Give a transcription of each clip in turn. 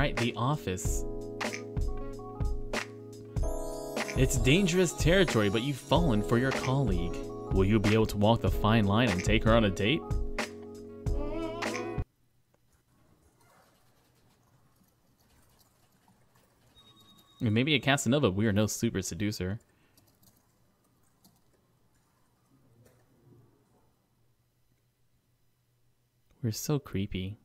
Alright, the office. It's dangerous territory, but you've fallen for your colleague. Will you be able to walk the fine line and take her on a date? Maybe a Casanova, we are no super seducer. We're so creepy.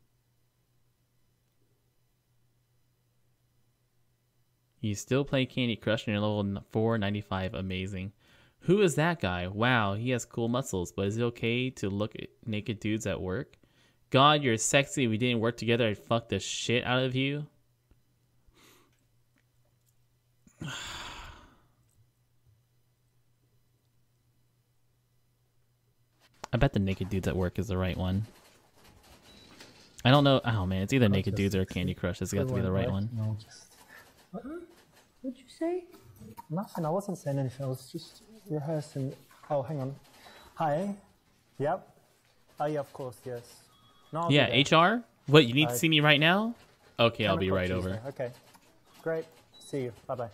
You still play Candy Crush and you're level 495. Amazing. Who is that guy? Wow, he has cool muscles, but is it okay to look at naked dudes at work? God, you're sexy. If we didn't work together, I'd fuck the shit out of you. I bet the naked dudes at work is the right one. I don't know. Oh man, it's either naked dudes or Candy Crush. It's got to be the right one. No, just... What'd you say? Nothing. I wasn't saying anything. I was just rehearsing. Oh, hang on. Hi. Yep. Oh yeah, of course. Yes. No. Yeah, HR. What, you need to see me right now? Okay, I'll be right over. Okay. Great. See you. Bye bye.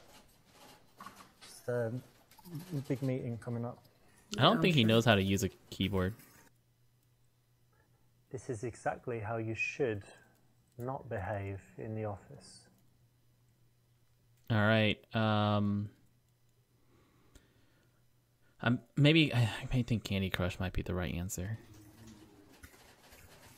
Just a big meeting coming up. I don't think he knows how to use a keyboard. This is exactly how you should not behave in the office. All right. I think Candy Crush might be the right answer.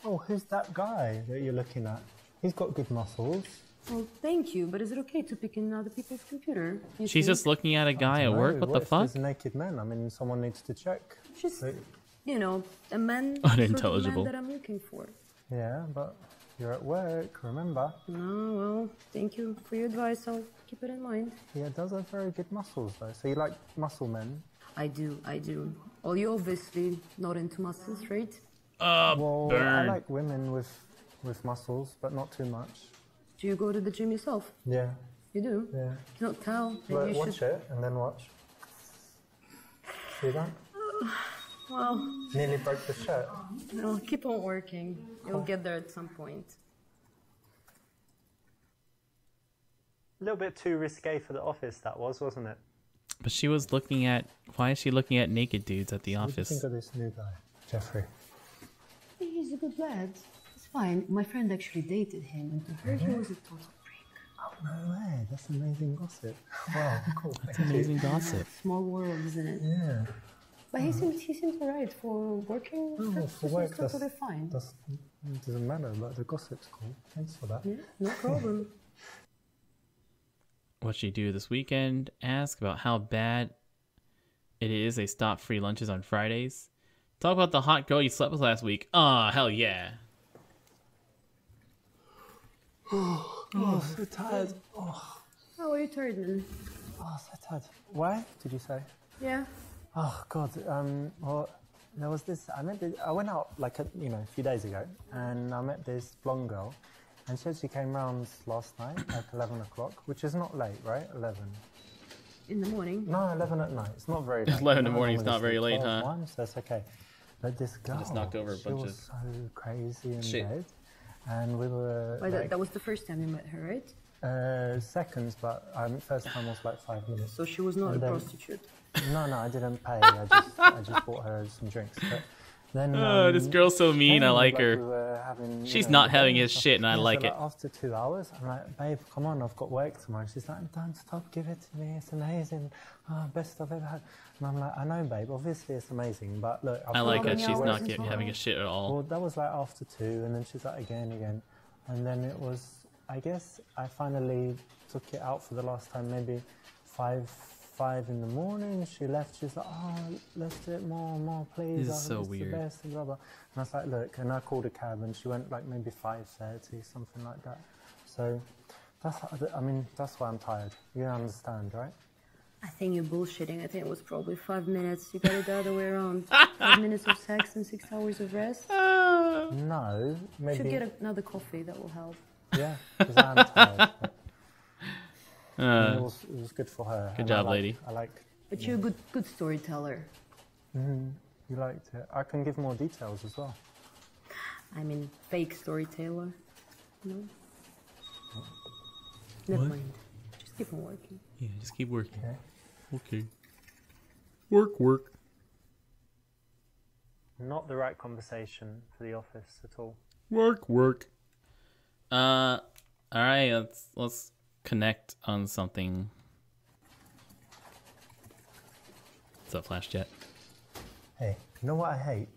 Oh, who's that guy that you're looking at? He's got good muscles. Well, thank you, but is it okay to pick in other people's computer? She's just looking at a guy at work? What the fuck? There's naked men. I mean, someone needs to check. Just, you know, a man unintelligible sort of man that I'm looking for. Yeah, but you're at work, remember? No, well, thank you for your advice. I'll keep it in mind. Yeah, does have very good muscles, though. So you like muscle men? I do. Well, you're obviously not into muscles, right? Well, burn. I like women with muscles, but not too much. Do you go to the gym yourself? Yeah. You do? Yeah. You don't tell. Look, watch it and then watch. See that? Well, nearly broke the shirt. No, keep on working. You'll get there at some point. A little bit too risque for the office, that was, wasn't it? But she was looking at... Why is she looking at naked dudes at the office? What do you think of this new guy, Jeffrey? He's a good lad. It's fine. My friend actually dated him, and to her he was a total prick. Oh, no way. That's amazing gossip. Wow, cool. That's amazing gossip. Small world, isn't it? Yeah. But he seems alright for working. Oh, for work, that's totally fine. It doesn't matter, but the gossip's cool. Thanks for that. Yeah, no problem. What she do this weekend? Ask about how bad it is they stop free lunches on Fridays. Talk about the hot girl you slept with last week. Ah, hell yeah. Oh, so tired. Oh, How are you tired, man? so tired. Why did you say? Yeah. Oh God. Well, there was this. I went out like a few days ago, and I met this blonde girl, and she actually came round last night, like 11 o'clock, which is not late, right? 11. In the morning? No, 11 at night. It's not very late. 11 in the morning is not very late, huh? 1, so that's okay. But this girl, just knocked over a bunch was of so crazy in shit. bed, and we were. That was the first time you met her, right? Seconds, but first time was like 5 minutes. So she was not a prostitute. No, I didn't pay. I just bought her some drinks. But then this girl's so mean. I like her. We were having, She's not having his shit, and I like so it. After 2 hours, I'm like, babe, come on, I've got work tomorrow. She's like, don't stop, give it to me. It's amazing. Oh, best I've ever had. And I'm like, I know, babe. Obviously, it's amazing, but look. I like that she's not having a shit at all. Well, that was like after 2, and then she's like again, and then it was. I guess I finally took it out for the last time, maybe 5 in the morning. She left. She's like, oh, let's do it more, please. This is so weird. The best, and blah, blah. And I was like, look, and I called a cab, and she went like maybe 5:30, something like that. So that's why I'm tired. You understand, right? I think you're bullshitting. I think it was probably 5 minutes. You got it the other way around. 5 minutes of sex and 6 hours of rest. No, maybe. Should get another coffee. That will help. Yeah, because I'm tired. It was good for her. Good job, lady. But you're a good storyteller. You liked it. I can give more details as well. I mean, fake storyteller. No? Never What? mind. Just keep on working. Yeah, just keep working. Okay. Okay. Work. Not the right conversation for the office at all. Work. All right. Let's connect on something. What's up, Flash Jet? Hey, you know what I hate?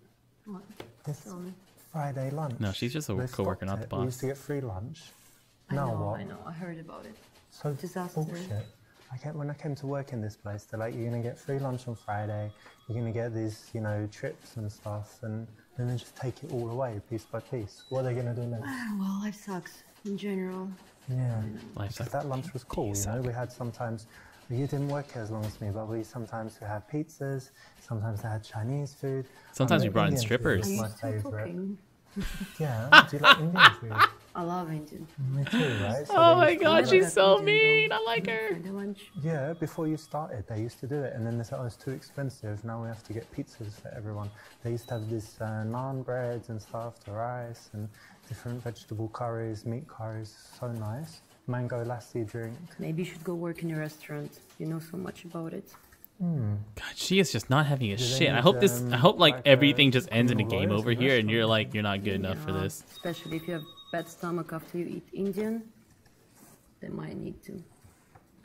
What? This Tell me. Friday lunch. No, she's just a They coworker, not stopped the it. We used boss. to get free lunch. I Now know, what? I know. I heard about it. So Disaster. bullshit. When I came to work in this place, they're like, you're gonna get free lunch on Friday. You're gonna get these, trips and stuff, and then they just take it all away, piece by piece. What are they gonna do next? Well, life sucks in general. Yeah, Life because sucks. that lunch was cool. We had sometimes. You didn't work here as long as me, but we had pizzas. Sometimes they had Chinese food. Sometimes we brought in Indian food strippers. was Are you my still favorite. cooking? Yeah, do you like Indian food? I love Indian. Me too, right? So Oh they my used to god, do she's that. so Indian, mean. though. I like her. For the lunch. Yeah, before you started, they used to do it, and then they said, oh, it's too expensive. Now we have to get pizzas for everyone. They used to have this naan breads and stuff, the rice, and different vegetable curries, meat curries. So nice. Mango lassi drink. Maybe you should go work in a restaurant. You know so much about it. God, she is just not having a Do they shit. I need, hope this. I hope like like, everything just ends in a criminal game lawyers over in here, and you're restaurants? like you're not good enough for Yeah, this. Especially if you have bad stomach after you eat Indian. They might need to.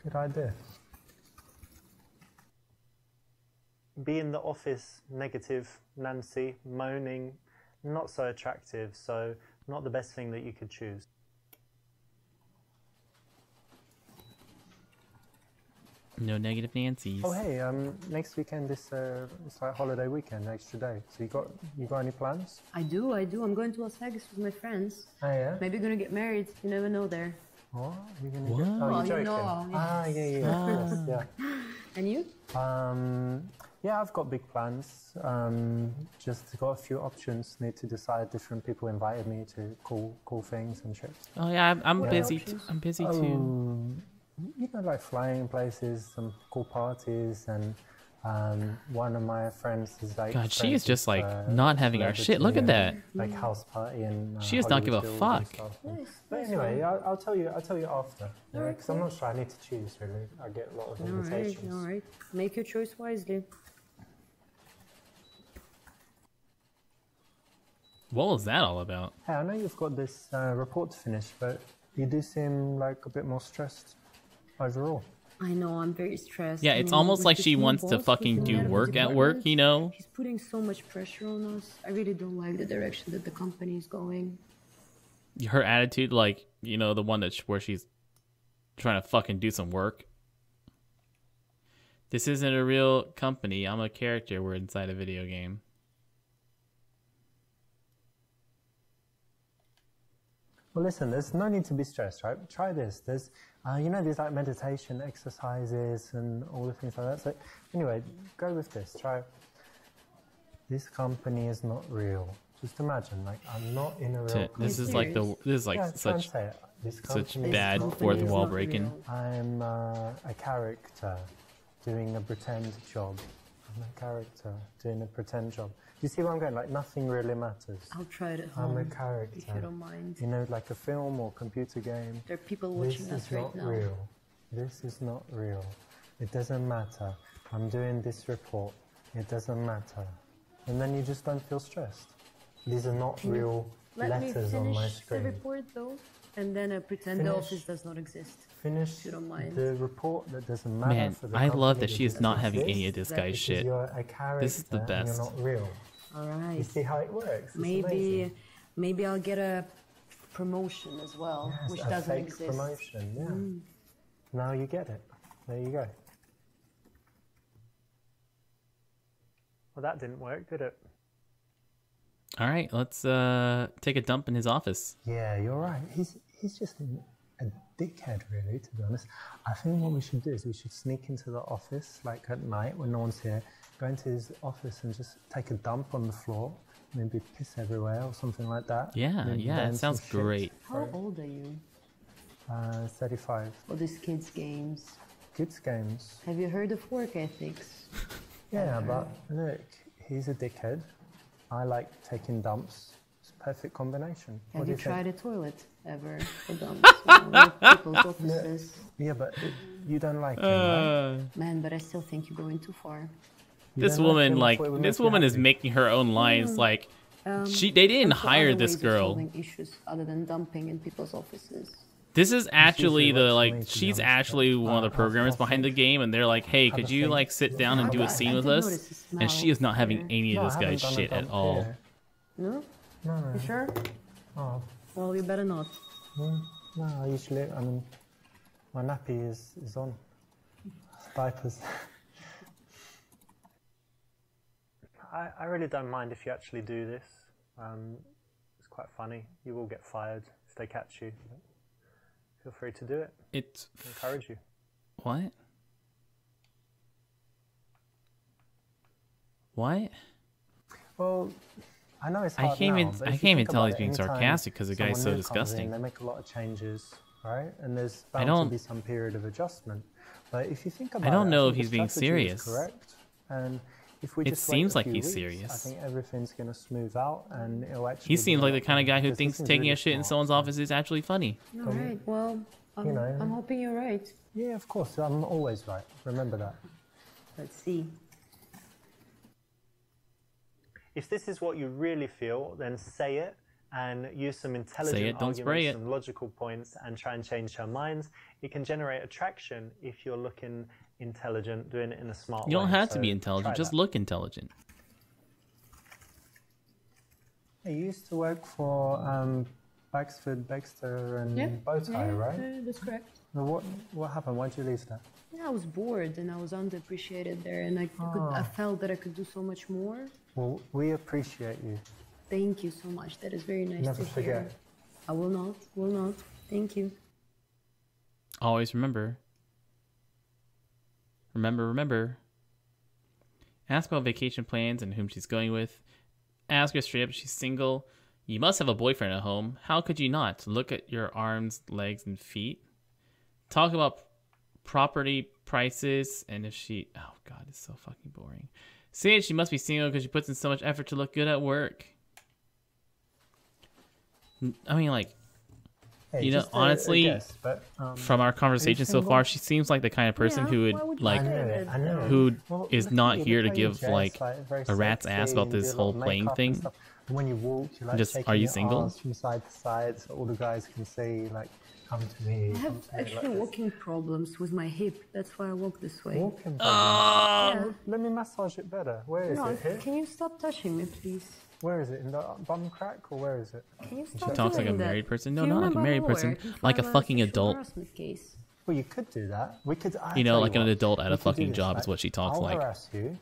Good idea. Be in the office, negative, Nancy, moaning, not so attractive, so not the best thing that you could choose. No negative Nancy's. Oh hey, next weekend it's like holiday weekend, extra day. So you got any plans? I do. I'm going to Las Vegas with my friends. Oh yeah. Maybe gonna get married. You never know there. What? You're gonna What? Get, oh, Well, you're you joking. know, Ah, yeah. Yeah. And you? Yeah, I've got big plans. Just got a few options. Need to decide. Different people invited me to cool things and trips. Oh yeah, I'm Yeah. busy. Options. I'm busy too. Like flying places, some cool parties, and one of my friends is like. God, she friends is just with, like not having our shit. Look at celebrity that. and, Like house party and. She does not give a Hollywood Hills and fuck. stuff. Nice. But nice anyway, one. I'll tell you after. Alright, Because I'm not sure. I need to choose really. I get a lot of invitations. All right. Make your choice wisely. What was that all about? Hey, I know you've got this report to finish, but you do seem like a bit more stressed overall. I know I'm very stressed. Yeah, I it's mean, almost with like this she new wants to boss, with fucking the do head of the work at work, department, you know? He's putting so much pressure on us. I really don't like the direction that the company is going. Her attitude, like, you know, the one that where she's trying to fucking do some work. This isn't a real company. I'm a character. We're inside a video game. Well, listen, there's no need to be stressed, right? Try this. There's, these like meditation exercises and all the things like that. So anyway, go with this. Try. This company is not real. Just imagine, like, I'm not in a real company. This is like Yeah, try and such say it. This such company is bad not fourth real. wall breaking. I'm a character doing a pretend job. I'm a character doing a pretend job. Do you see where I'm going? Like, nothing really matters. I'll try it at I'm home. a character. If you don't mind. Like a film or computer game. There are people watching This us is right not now. real. This is not real. It doesn't matter. I'm doing this report. It doesn't matter. And then you just don't feel stressed. These are not real Let me letters on my finish the screen. report though, and then pretend the Finish. office does not exist. Finish you don't mind. the report that doesn't matter Man, for the I love company that she is doesn't not having exist any of this Exactly. guy's because shit. You're a character This is the and best. you're not real. All You right. see how it works? It's Maybe, amazing. maybe I'll get a promotion as well, Yes, which a doesn't fake exist. promotion, yeah. Now you get it. There you go. Well, that didn't work, did it? All right, let's take a dump in his office. Yeah, you're right. He's just a dickhead, really, to be honest. I think what we should do is we should sneak into the office, like at night when no one's here, go into his office and just take a dump on the floor, maybe piss everywhere or something like that. Yeah, Maybe yeah, burn it some sounds shit. great. How old are you? 35. All these kids' games. Kids games. Have you heard of work ethics? Yeah, but look, he's a dickhead. I like taking dumps. It's a perfect combination. What Have do you think? tried a toilet ever for dumps? People's offices. Yeah, but you don't like him, right? Man, but I still think you're going too far. You This don't woman, him? I like, thought it would this make you woman is happy. making her own lines. Like, they didn't And for hire other this ways of girl. solving issues other than dumping in people's offices. This is actually usually the works for me, like, to be she's honest, actually but, one of the programmers I'll behind the think. game, and they're like, hey, Have could a you think. like sit down and Yeah, do but a I scene did with notice us? the smell And she is not having here. any of No, this I guy's haven't done a shit at dump all. here. No? No. You sure? Oh, Well, you better not. no, I usually, I mean, my nappy is on. Diapers. I really don't mind if you actually do this. It's quite funny. You will get fired if they catch you. Feel free to do it. It's I encourage you. what? What? Well, I know it's I hard can't now, even but I if can't you even think tell about he's it, being anytime sarcastic because the guy's someone so new comes in, disgusting. they make a lot of changes, right? And there's I bound don't- to be some period of adjustment. But if you think about it, don't know think if the he's being strategy is serious. correct. And if we It just wait seems a like few he's weeks, serious. I think everything's going to smooth out, and it'll actually. He seems be like the a lot kind of better guy who because thinks seems taking really a shit in smart, someone's so- office is actually funny. All right. Well, I'm, know. I'm hoping you're right. Yeah, of course. I'm always right. Remember that. Let's see. If this is what you really feel, then say it and use some intelligent Say it, don't spray arguments it. and logical points and try and change her minds. It can generate attraction if you're looking intelligent, doing it in a smart way. You don't have to So be intelligent, try just that. look intelligent. I used to work for Baxford, Baxter and Bowtie, right? That's correct. Now, what happened? Why'd you leave that? Yeah, I was bored and I was underappreciated there, and I felt that I could do so much more. Well, we appreciate you. Thank you so much. That is very nice Never to hear. forget. I will not. Will not. Thank you. Always remember. Remember. Ask about vacation plans and whom she's going with. Ask her straight up if she's single. You must have a boyfriend at home. How could you not? Look at your arms, legs, and feet. Talk about property prices and if she... Oh, God, it's so fucking boring. Say that she must be single because she puts in so much effort to look good at work. I mean, like, Hey, you know, just a honestly, guess, but, from our conversation so single? far, she seems like the kind of person Yeah, who why would, you like, say I know it. who Well, is look not at you, here to look how you give, dress, like, very a rat's ass sexy about and do this a lot whole of playing makeup thing. and stuff. And when you walk, you're like Just, shaking are you your single? arms from side to side so all the guys can see, like, come to me. I have come to me, actually like walking problems with my hip. That's why I walk this way. Walking Oh, problem. Let me massage it better. Where is No, it? Here? can you stop touching me, please? Where is it? In the bum crack or where is it? Can you stop talks like a doing that? married person. No, Do you not like a remember married I'm a lawyer? person. I can Like a file fucking sexual adult. harassment case. Well, you could do that. We could. I You know, tell like an what, adult at we a could do fucking this, job like, is what she talks I'll like. harass you,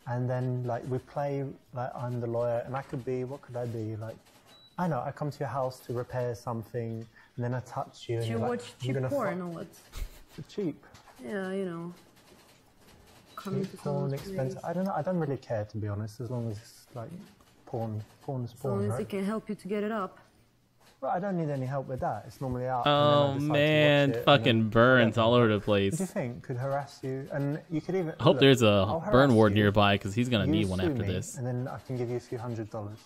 and then like we play like I'm the lawyer, and I could be. What could I be? Like, I know. I come to your house to repair something, and then I touch you. Do and you you're like, watch "I'm cheap gonna porn fuck-" or what? Cheap. Yeah, you know. Coming to Cheap porn, someone's expensive. place. I don't know. I don't really care, to be honest, as long as it's like porn. Porn is As long porn, as right? it can help you to get it up. Well, I don't need any help with that. It's normally out. Oh, and then I decide to man. watch it, and Fucking then burns whatever. all over the What do you place. think? Could harass you, and you could even. I hope look, there's I'll a burn harass ward you, nearby because he's going to you need one sue after me, this. and then I can give you a few $100s.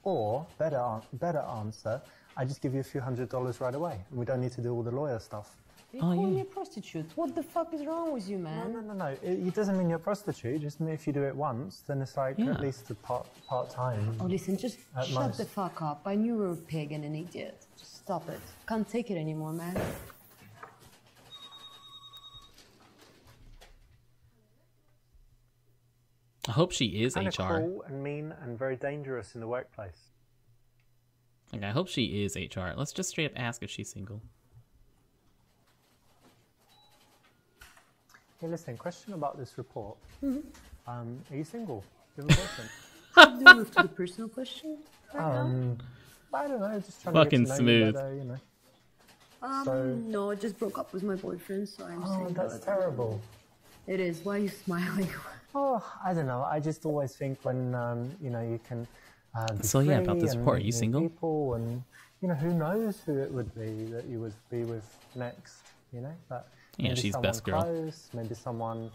Or better answer, I just give you a few $100s right away, and we don't need to do all the lawyer stuff. You Oh, call yeah. me a prostitute. What the fuck is wrong with you, man? No. It doesn't mean you're a prostitute. Just mean if you do it once, then it's like Yeah. at least a part time. Oh, listen, just At shut most. the fuck up. I knew you were a pig and an idiot. Just stop it. Can't take it anymore, man. I hope she is Kind of HR. cruel and mean and very dangerous in the workplace. Like, I hope she is HR. Let's just straight up ask if she's single. Hey, listen. Question about this report. Are you single? Do you have a boyfriend? Do you move to the personal question right I don't know. Just trying Fucking to get to know smooth. you better, you know. now? so- No, I just broke up with my boyfriend, so I'm Oh, single. that's at the terrible. moment. It is. Why are you smiling? Oh, I don't know. I just always think when you know you can. Be So, yeah, about free this and report, are you meet single? People and you know who knows who it would be that you would be with next. You know, but Yeah, maybe she's someone best girl. Close, maybe someone,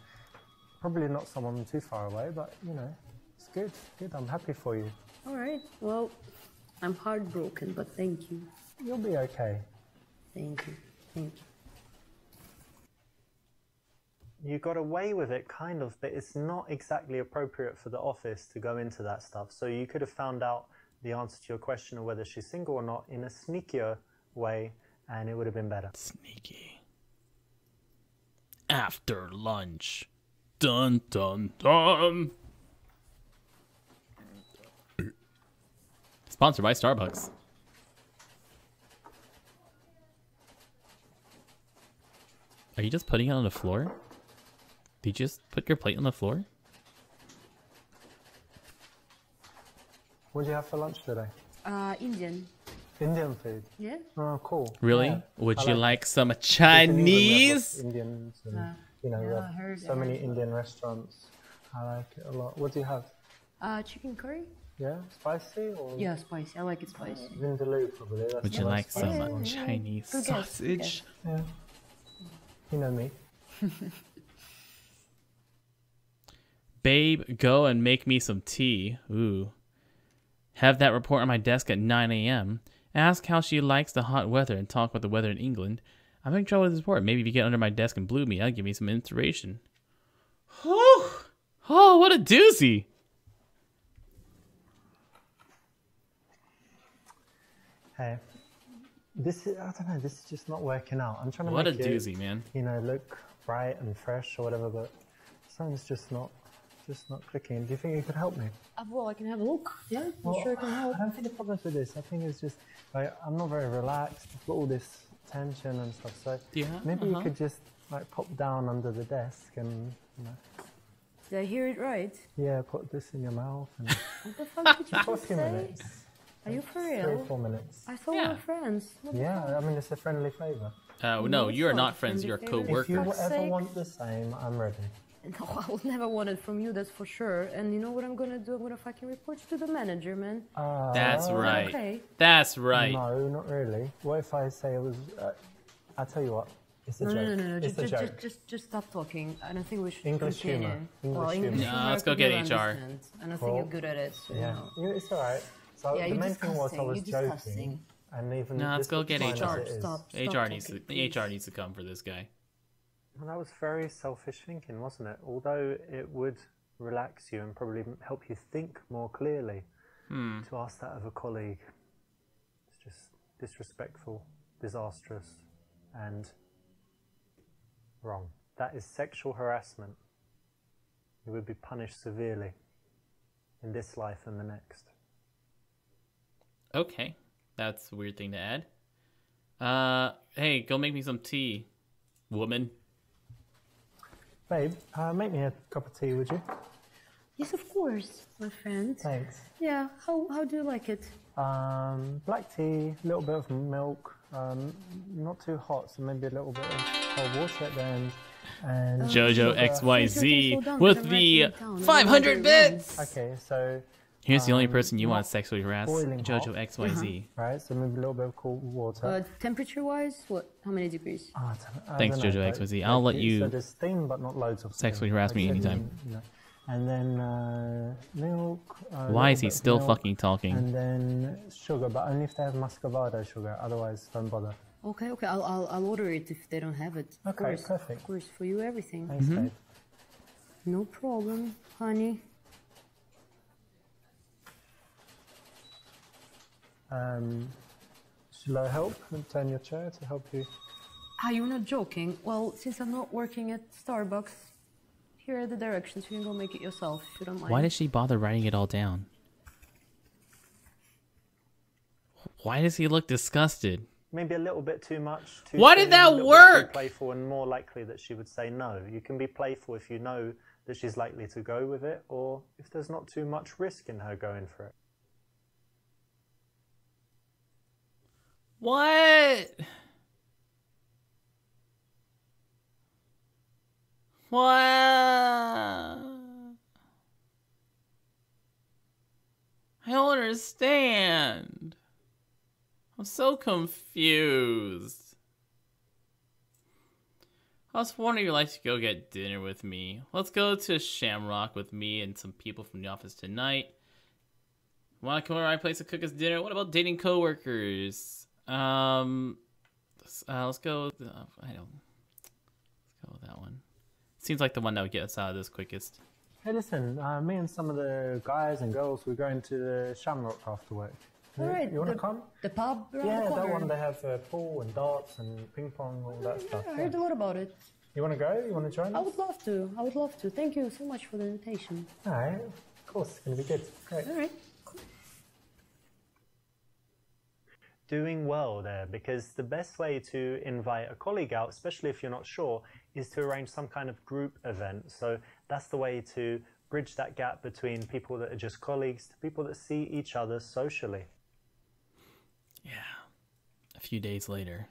probably not someone too far away, but you know, it's good. Good. I'm happy for you. All right. Well, I'm heartbroken, but thank you. You'll be okay. Thank you. Thank you. You got away with it, kind of, but it's not exactly appropriate for the office to go into that stuff. So you could have found out the answer to your question of whether she's single or not in a sneakier way, and it would have been better. Sneaky. After lunch. Dun dun dun. Sponsored by Starbucks. Are you just putting it on the floor? Did you just put your plate on the floor? What did you have for lunch today? Indian. Indian food. Yeah? Oh, cool. Really? Yeah. Would I you like like some Because in England we have lots Chinese? of Indians and, you know, Yeah, we I have heard- so I many heard. Indian restaurants. I like it a lot. What do you have? Chicken curry? Yeah? Spicy or Yeah, spicy. I like it spicy. vindaloo probably? That's Would the you most like spicy some one. Chinese Good guess, good guess. sausage? Yeah. You know me. Babe, go and make me some tea. Ooh. Have that report on my desk at 9 a.m. Ask how she likes the hot weather and talk about the weather in England. I'm having trouble with this report. Maybe if you get under my desk and blew me, that'll give me some inspiration. Whew. Oh, what a doozy. Hey, this is, I don't know, this is just not working out. I'm trying to What a make it, doozy, man. you know, look bright and fresh or whatever, but something's just not clicking. Do you think you could help me? Well, I can have a look. Yeah, Well, I'm sure I can help. I don't think the problem's with this. I think it's just, like, I'm not very relaxed. I've got all this tension and stuff, so Yeah, maybe you could just, like, pop down under the desk and, you know, Did I hear it right? yeah, put this in your mouth and What the fuck did you for a just few say? minutes. Are you for 3 or real? 4 minutes. I thought we Yeah. were friends. What the Yeah, I mean, it's a friendly favour. No, No, you are it's not not friends. friendly You're favor. If you co-workers. Fuck's ever sake. want the same, I'm ready. No, I would never want it from you, that's for sure. And you know what I'm gonna do? I'm gonna fucking report you to the manager, man. That's right. Okay. That's right. No, not really. What if I say it was? I'll tell you what. It's a No, joke. no. It's a joke. Just stop talking. I don't think we should English continue. humour. Well, English English humour. humour No, let's I go could get never HR. understand. I don't think Well, you're good at it. So, Yeah, you know. it's all right. So Yeah, the you're main thing was I disgusting. was You're joking, disgusting. and even No, let's this go was get fine as HR. it is. Stop. HR needs to. talking, please. HR needs to come for this guy. Well, that was very selfish thinking, wasn't it? Although it would relax you and probably help you think more clearly. To ask that of a colleague, it's just disrespectful, disastrous, and wrong. That is sexual harassment. You would be punished severely in this life and the next. Okay, that's a weird thing to add. Hey, go make me some tea, woman. Babe, make me a cup of tea, would you? Yes, of course, my friend. Thanks. Yeah, how do you like it? Black tea, a little bit of milk, not too hot, so maybe a little bit of cold water at the end. And Jojo sugar. XYZ Slow down, with I'm the writing it down. 500 bits. Okay, so Here's the only person you want not to sexually harass, boiling Jojo hot. XYZ. right, so maybe a little bit of cold water. Temperature-wise, what? How many degrees? I Thanks, don't know, Jojo but XYZ. I'll let so you there's steam, but not loads of sexually steam. harass me Like, anytime. you know. And then milk. Why is little he bit of still milk, fucking talking? And then sugar, but only if they have muscovado sugar. Otherwise, don't bother. Okay, I'll order it if they don't have it. Of Okay, course, perfect. Of course, for you everything. Thanks, babe. No problem, honey. Shall I help and turn your chair to help you? Are you not joking? Well, since I'm not working at Starbucks, here are the directions. You can go make it yourself if you don't mind. Why did she bother writing it all down? Why does he look disgusted? Maybe a little bit too much. Too Why did soon, that a little bit work? Too playful and more likely that she would say no. You can be playful if you know that she's likely to go with it, or if there's not too much risk in her going for it. What? What? I don't understand. I'm so confused. I was wondering if you'd like to go get dinner with me. Let's go to Shamrock with me and some people from the office tonight. Want to come over to my place to cook us dinner? What about dating coworkers? Let's go. Let's go with that one. Seems like the one that would get us out of this quickest. Hey, listen, me and some of the guys and girls, we're going to the Shamrock after work. All right. You want to come? The pub around Yeah, the corner. that one, they have pool and darts and ping pong, all that stuff. I heard a lot about it. You want to go? You want to join I us? would love to. I would love to. Thank you so much for the invitation. All right, of course, it's going to be good. Great. All right. Cool. Doing well there, because the best way to invite a colleague out, especially if you're not sure, is to arrange some kind of group event. So that's the way to bridge that gap between people that are just colleagues to people that see each other socially. Yeah. A few days later.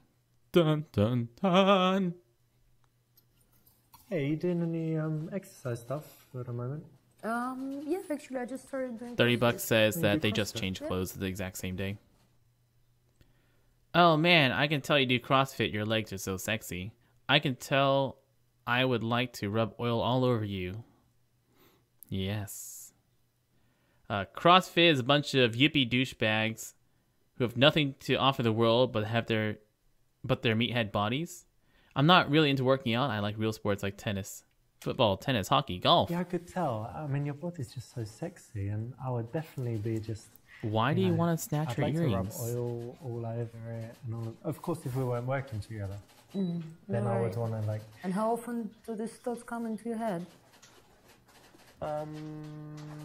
Dun dun dun. Hey, you doing any exercise stuff for the moment? Yeah, actually, I just started doing. $30 says Maybe that they just CrossFit. changed clothes the exact same day. Oh man, I can tell you do CrossFit. Your legs are so sexy. I can tell I would like to rub oil all over you. Yes. CrossFit is a bunch of yippee douchebags who have nothing to offer the world but their meathead bodies. I'm not really into working out. I like real sports like tennis, football, tennis, hockey, golf. Yeah, I could tell. I mean, your body's just so sexy, and I would definitely be just... Why do you know, want to snatch I'd your like earrings? to rub oil all over it, and all of course, if we weren't working together, then Right. I would want to like... And how often do these thoughts come into your head?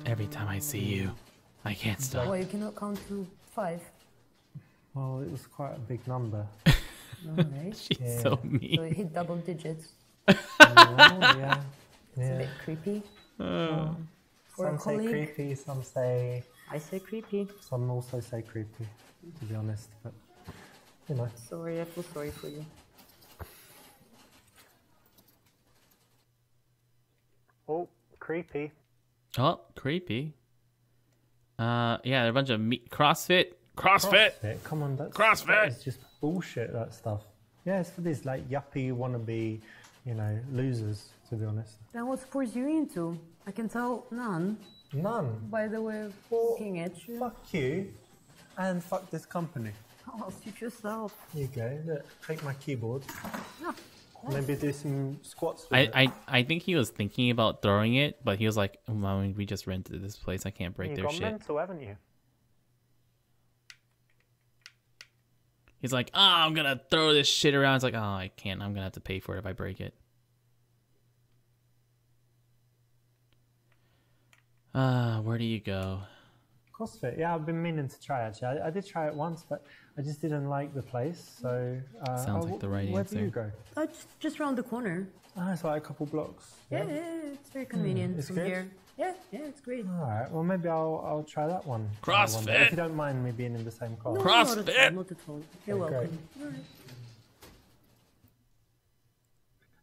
Every time I see you, I can't stop. Well, you cannot count to 5. Well, it was quite a big number. All right. She's Yeah. so So mean. it hit double digits. Yeah, It's a yeah. bit creepy. Uh, For a Some say colleague. creepy, some say... I say creepy. Some also say creepy, to be honest, but, you know. Sorry, I feel sorry for you. Oh, creepy. Oh, creepy. Yeah, they're a bunch of CrossFit. CrossFit. Come on, that CrossFit. is just bullshit, that stuff. Yeah, it's for these, like, yuppie, wannabe, you know, losers, to be honest. Then what sports are you into? I can tell none None. by the way of Well, looking at you. Fuck you, and fuck this company. Oh, suit yourself. Here you go, look, take my keyboard. Yeah. Maybe do some squats with it. I think he was thinking about throwing it, but he was like, well, we just rented this place. I can't break You've their gone shit. mental, haven't you? He's like, I'm gonna throw this shit around. It's like, oh, I can't. I'm gonna have to pay for it if I break it. Where do you go? CrossFit, yeah, I've been meaning to try actually. I did try it once, but I just didn't like the place. So Sounds like the right where answer. do you go? Just round the corner. Ah, it's like a couple blocks. Yeah, it's very convenient it's from good? here. Yeah, it's great. All right. Well, maybe I'll try that one. CrossFit. one day, if you don't mind me being in the same class. No, CrossFit. Not at all. You're Okay, welcome. All right.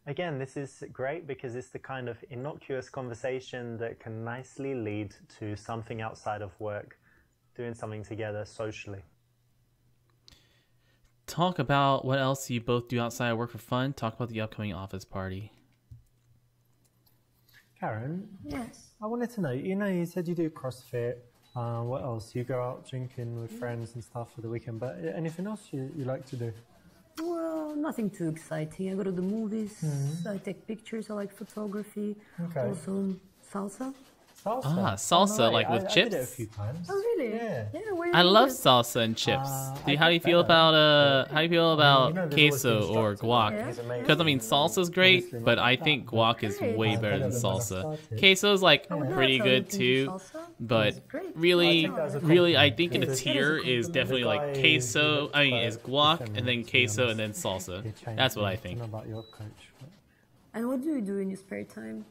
Again, this is great because it's the kind of innocuous conversation that can nicely lead to something outside of work, doing something together socially. Talk about what else you both do outside of work for fun. Talk about the upcoming office party. Karen, Yes. I wanted to know, you said you do CrossFit. What else? You go out drinking with friends and stuff for the weekend, but anything else you like to do? Well, nothing too exciting. I go to the movies. I take pictures. I like photography. Okay. Also salsa. Salsa. Ah, salsa, Oh, no, like with I chips? did it a few times. Oh, really? Yeah. Where I do you love live? salsa and chips. I How do you think feel better, about how do you feel about there's always the queso or instructor. guac? Yeah. He's amazing. Because I mean, salsa's great, Obviously but not I that, think but- guac is Okay. way Oh, better than better than when I salsa. started. Queso's like Oh, no, pretty that's how you good can do too, salsa. but That's great. really, think that's a really, I compliment. think in a It is a tier is compliment. definitely The like guy queso. who I mean, looks is quite guac and effeminate, then to be queso honest. and then salsa. He changed That's what me. I don't think. know about your coach. But, And what do you do in your spare time?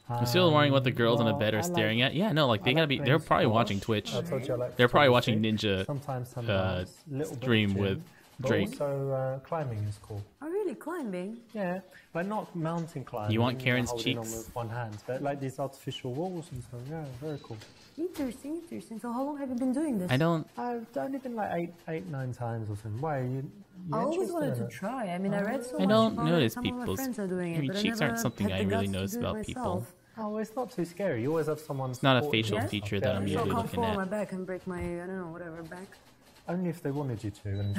I'm still wondering what the girls in the well, bed I are staring like- at. Yeah, no, like I they gotta like be. playing They're probably squash. watching Twitch. I told you I like They're probably watching photography. Ninja Sometimes some dance, little bit stream of with gym, but Drake. Also, climbing is cool. Oh, really? Climbing? Yeah, but not mountain climbing. You want Karen's holding on cheeks? with one hand, but like these artificial walls and stuff. Yeah, very cool. Interesting. So how long have you been doing this? I don't. I've only been like eight, 9 times or something. Why? You I always interested wanted in to it? try. I mean, I read so I much don't about notice it. Some of my people's- friends are doing I it, mean, but cheeks I aren't never something had I the really guts to notice do it about people. myself. Oh, it's not too scary. You always have someone. It's not a supporting facial you and feature stuff. that I'm Yeah. So I usually can't looking fall on my at. back and break my, I don't know, whatever back. Only if they wanted you to and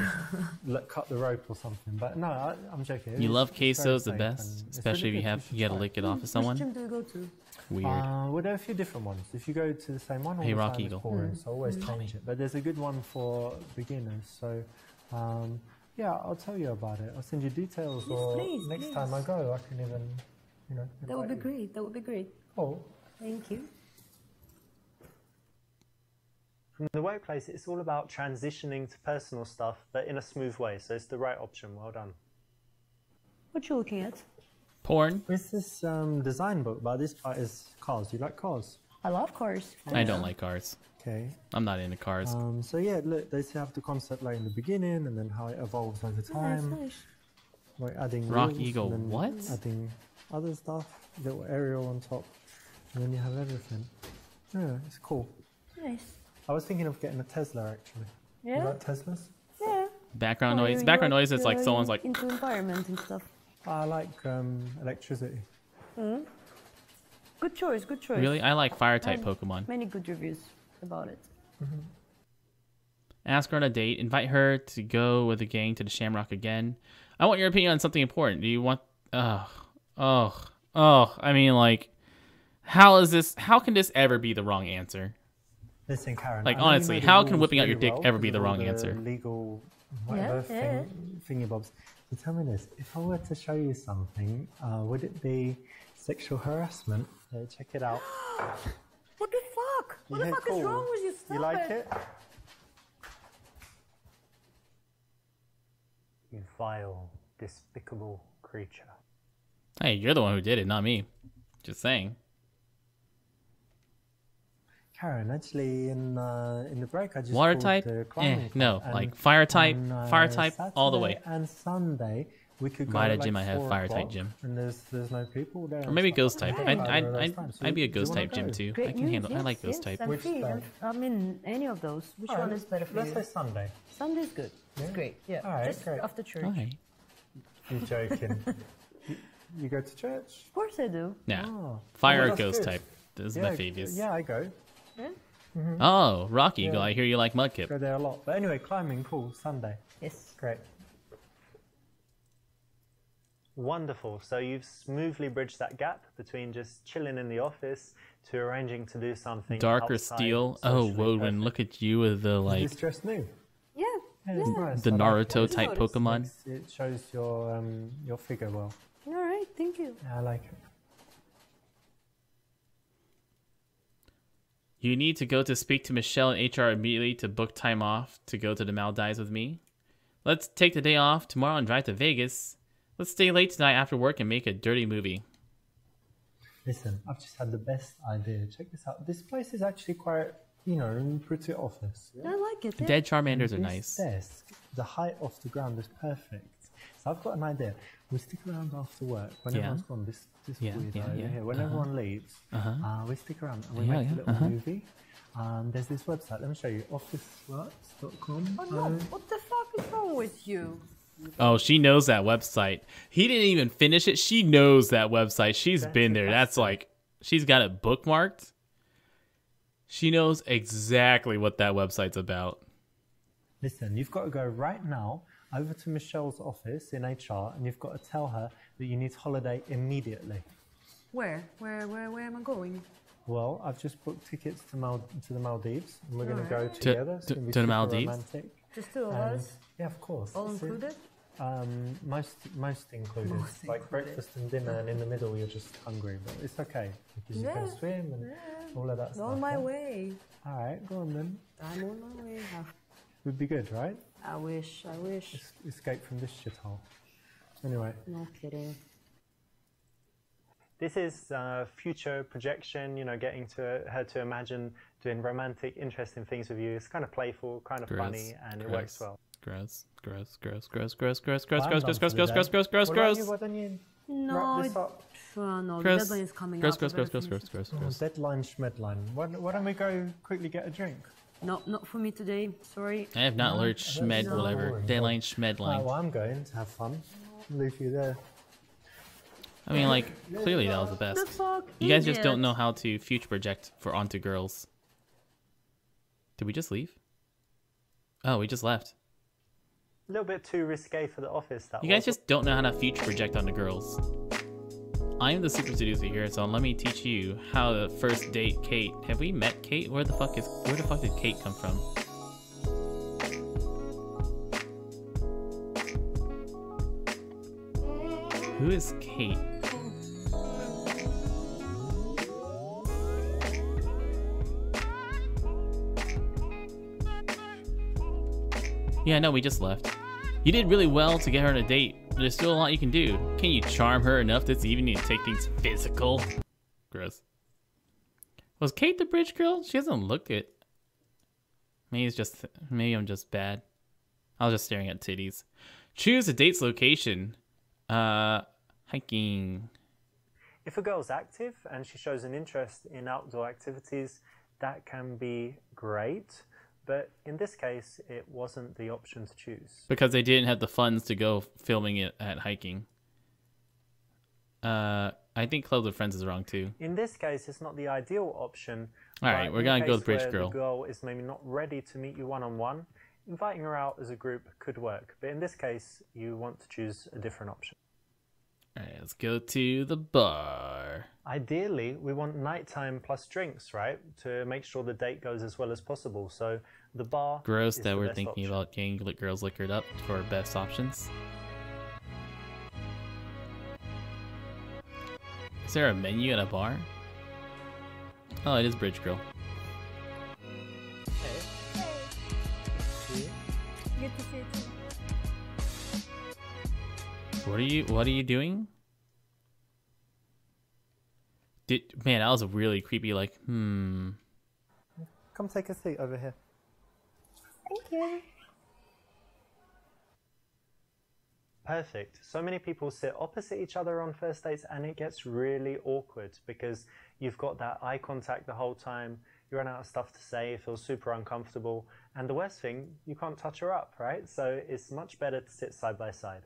just cut the rope or something. But no, I'm joking. You It's- love it's very quesos the safe best, and it's especially really if good. you gotta should lick it try off of Which someone. gym do you go to? Weird. Well, there are a few different ones. If you go to the same one, all Hey, the Rocky time it's Eagle. boring, so always change it. But there's a good one for beginners. So, yeah, I'll tell you about it. I'll send you details, Yes, or please, next please. time I go, I can even, That would be invite you. great. That would be great. Oh. Thank you. From the workplace, it's all about transitioning to personal stuff, but in a smooth way. So it's the right option. Well done. What you looking at? Porn? It's this design book, but this part is cars. You like cars? I love cars. I don't like cars. Okay. I'm not into cars. So yeah, look, they have the concept like in the beginning, and then how it evolves over Nice, time. nice. Like adding Rocky wheels, Eagle, and then what? Adding other stuff, little aerial on top, and then you have everything. Yeah, it's cool. Nice. I was thinking of getting a Tesla actually. You Yeah? like Teslas? Yeah. Background Oh, noise. you Background like, noise is like someone's like. into environment and stuff. I like electricity. Good choice. Good choice. Really? I like fire type Um, Pokemon. Many good reviews about it. Ask her on a date. Invite her to go with the gang to the Shamrock again. I want your opinion on something important. Do you want? I mean, like, how can this ever be the wrong answer? Listen, Karen. Like, I know you honestly, know the how can rules whipping out your really dick well ever be because the of all wrong answer? Legal, whatever Yeah, thingy bobs. So tell me this: if I were to show you something, would it be sexual harassment? Check it out. What the fuck? What Yeah, the fuck cool. is wrong with you? Stop You like it? You vile, despicable creature. Hey, you're the one who did it, not me. Just saying. Karen, actually, in the break, I just Water called type? the climbing No. club, Like and fire type, on, fire type, all the way. Saturday and Sunday, we could go By the at, like, gym, I have 4 fire type o'clock, gym. and there's no people there. Or and maybe stuff ghost like type. that. I'd be a Do you ghost wanna type gym go? too. Great I can news, handle. I yes, like ghost yes, type. I'm Which free. day? I mean, any of those. Which All one right, is better for let's you? say Sunday. Sunday's good. It's great. Yeah. All right, Just great. after church. Alright. You're joking. you go to church? Of course I do. Yeah. Oh. Fire Oh, or that's ghost good. type. This is my favorite. Yeah, I go. Yeah? Oh, Rocky Eagle. Yeah. I hear you like Mudkip. Go there a lot. But anyway, climbing, cool. Sunday. Yes. Great. Wonderful. So you've smoothly bridged that gap between just chilling in the office to arranging to do something. Darker outside, steel. Oh, socially Woden, perfect. look at you with the Is like this dress new? Yeah. Yeah, it's nice. the I like it. Naruto type noticed. Pokemon. It shows your figure well. All right. Thank you. Yeah, I like it. You need to go to speak to Michelle in HR immediately to book time off to go to the Maldives with me. Let's take the day off tomorrow and drive to Vegas. Let's stay late tonight after work and make a dirty movie. Listen, I've just had the best idea. Check this out. This place is actually quite, pretty office. Yeah? I like it. Yeah. Dead Charmanders are This nice. desk, the height off the ground is perfect. So I've got an idea. We stick around after work when Yeah. everyone's gone. This Yeah, weirdo yeah, over yeah. here. When everyone leaves, we stick around and we Yeah, make yeah, a little movie. There's this website. Let me show you. Officeworks.com. Oh no! What the fuck is wrong with you? Oh, she knows that website. He didn't even finish it. She knows that website. She's been there. That's like, she's got it bookmarked. She knows exactly what that website's about. Listen, you've got to go right now over to Michelle's office in HR, and you've got to tell her that you need holiday immediately. Where am I going? Well, I've just booked tickets to the Maldives, and we're going to go Alright. together. It's To- gonna be to the super Maldives? romantic. Just two of And- us, Yeah, of course. all It's in- included. Most included. Most Like included. breakfast and dinner, and in the middle you're just hungry, but it's okay because you can Yeah. swim and all of that stuff. On my yeah? way. All right, go on then. I'm on my way. Would be good, right? I wish. Escape from this shithole. Anyway. No kidding. This is future projection, getting her to imagine doing romantic, interesting things with you. It's kind of playful, kind of Gross, funny, and it works well. Gross. Well, I'm done for the day. Gross. Why don't you No, wrap this up? no, the Gross. deadline is coming Gross, up. gross, I gross, better gross, finish gross, this. gross, gross. Deadline, schmedline. Why don't we go quickly get a drink? No, not for me today. Sorry. I have not learned schmed, No. whatever. Boring. Deadline, Right, schmedline. well, I'm going to have fun. Leave you there. I mean, like, clearly that was the best. fuck? You guys just don't know how to future project for onto girls. Did we just leave? Oh, we just left. A little bit too risque for the office. That You guys just don't know how to future project onto girls. I am the super seducer here, so let me teach you how to first date Kate. Have we met Kate? Where the fuck did Kate come from? Who is Kate? Yeah, no, we just left. You did really well to get her on a date, but there's still a lot you can do. Can you charm her enough this evening to take things physical? Gross. Was Kate the bridge girl? She doesn't look it. Maybe I'm just bad. I was just staring at titties. Choose a date's location. Hiking. If a girl's active and she shows an interest in outdoor activities, that can be great. But in this case, it wasn't the option to choose. Because they didn't have the funds to go filming it at hiking. I think Clubs with Friends is wrong too. In this case, it's not the ideal option. All right, we're gonna go with Bridge Girl. The girl is maybe not ready to meet you one-on-one. Inviting her out as a group could work. But in this case, you want to choose a different option. All right, let's go to the bar. Ideally, we want nighttime plus drinks, right? To make sure the date goes as well as possible. So the bar. Gross is that the we're best thinking option. about getting girls liquored up for best options. Is there a menu at a bar? Oh, it is Bridge Girl. Good to see you too. What are you doing? Man, that was a really creepy, like, Come take a seat over here. Thank you. Perfect. So many people sit opposite each other on first dates and it gets really awkward because you've got that eye contact the whole time, you run out of stuff to say, it feels super uncomfortable, and the worst thing, you can't touch her up, right? So it's much better to sit side by side.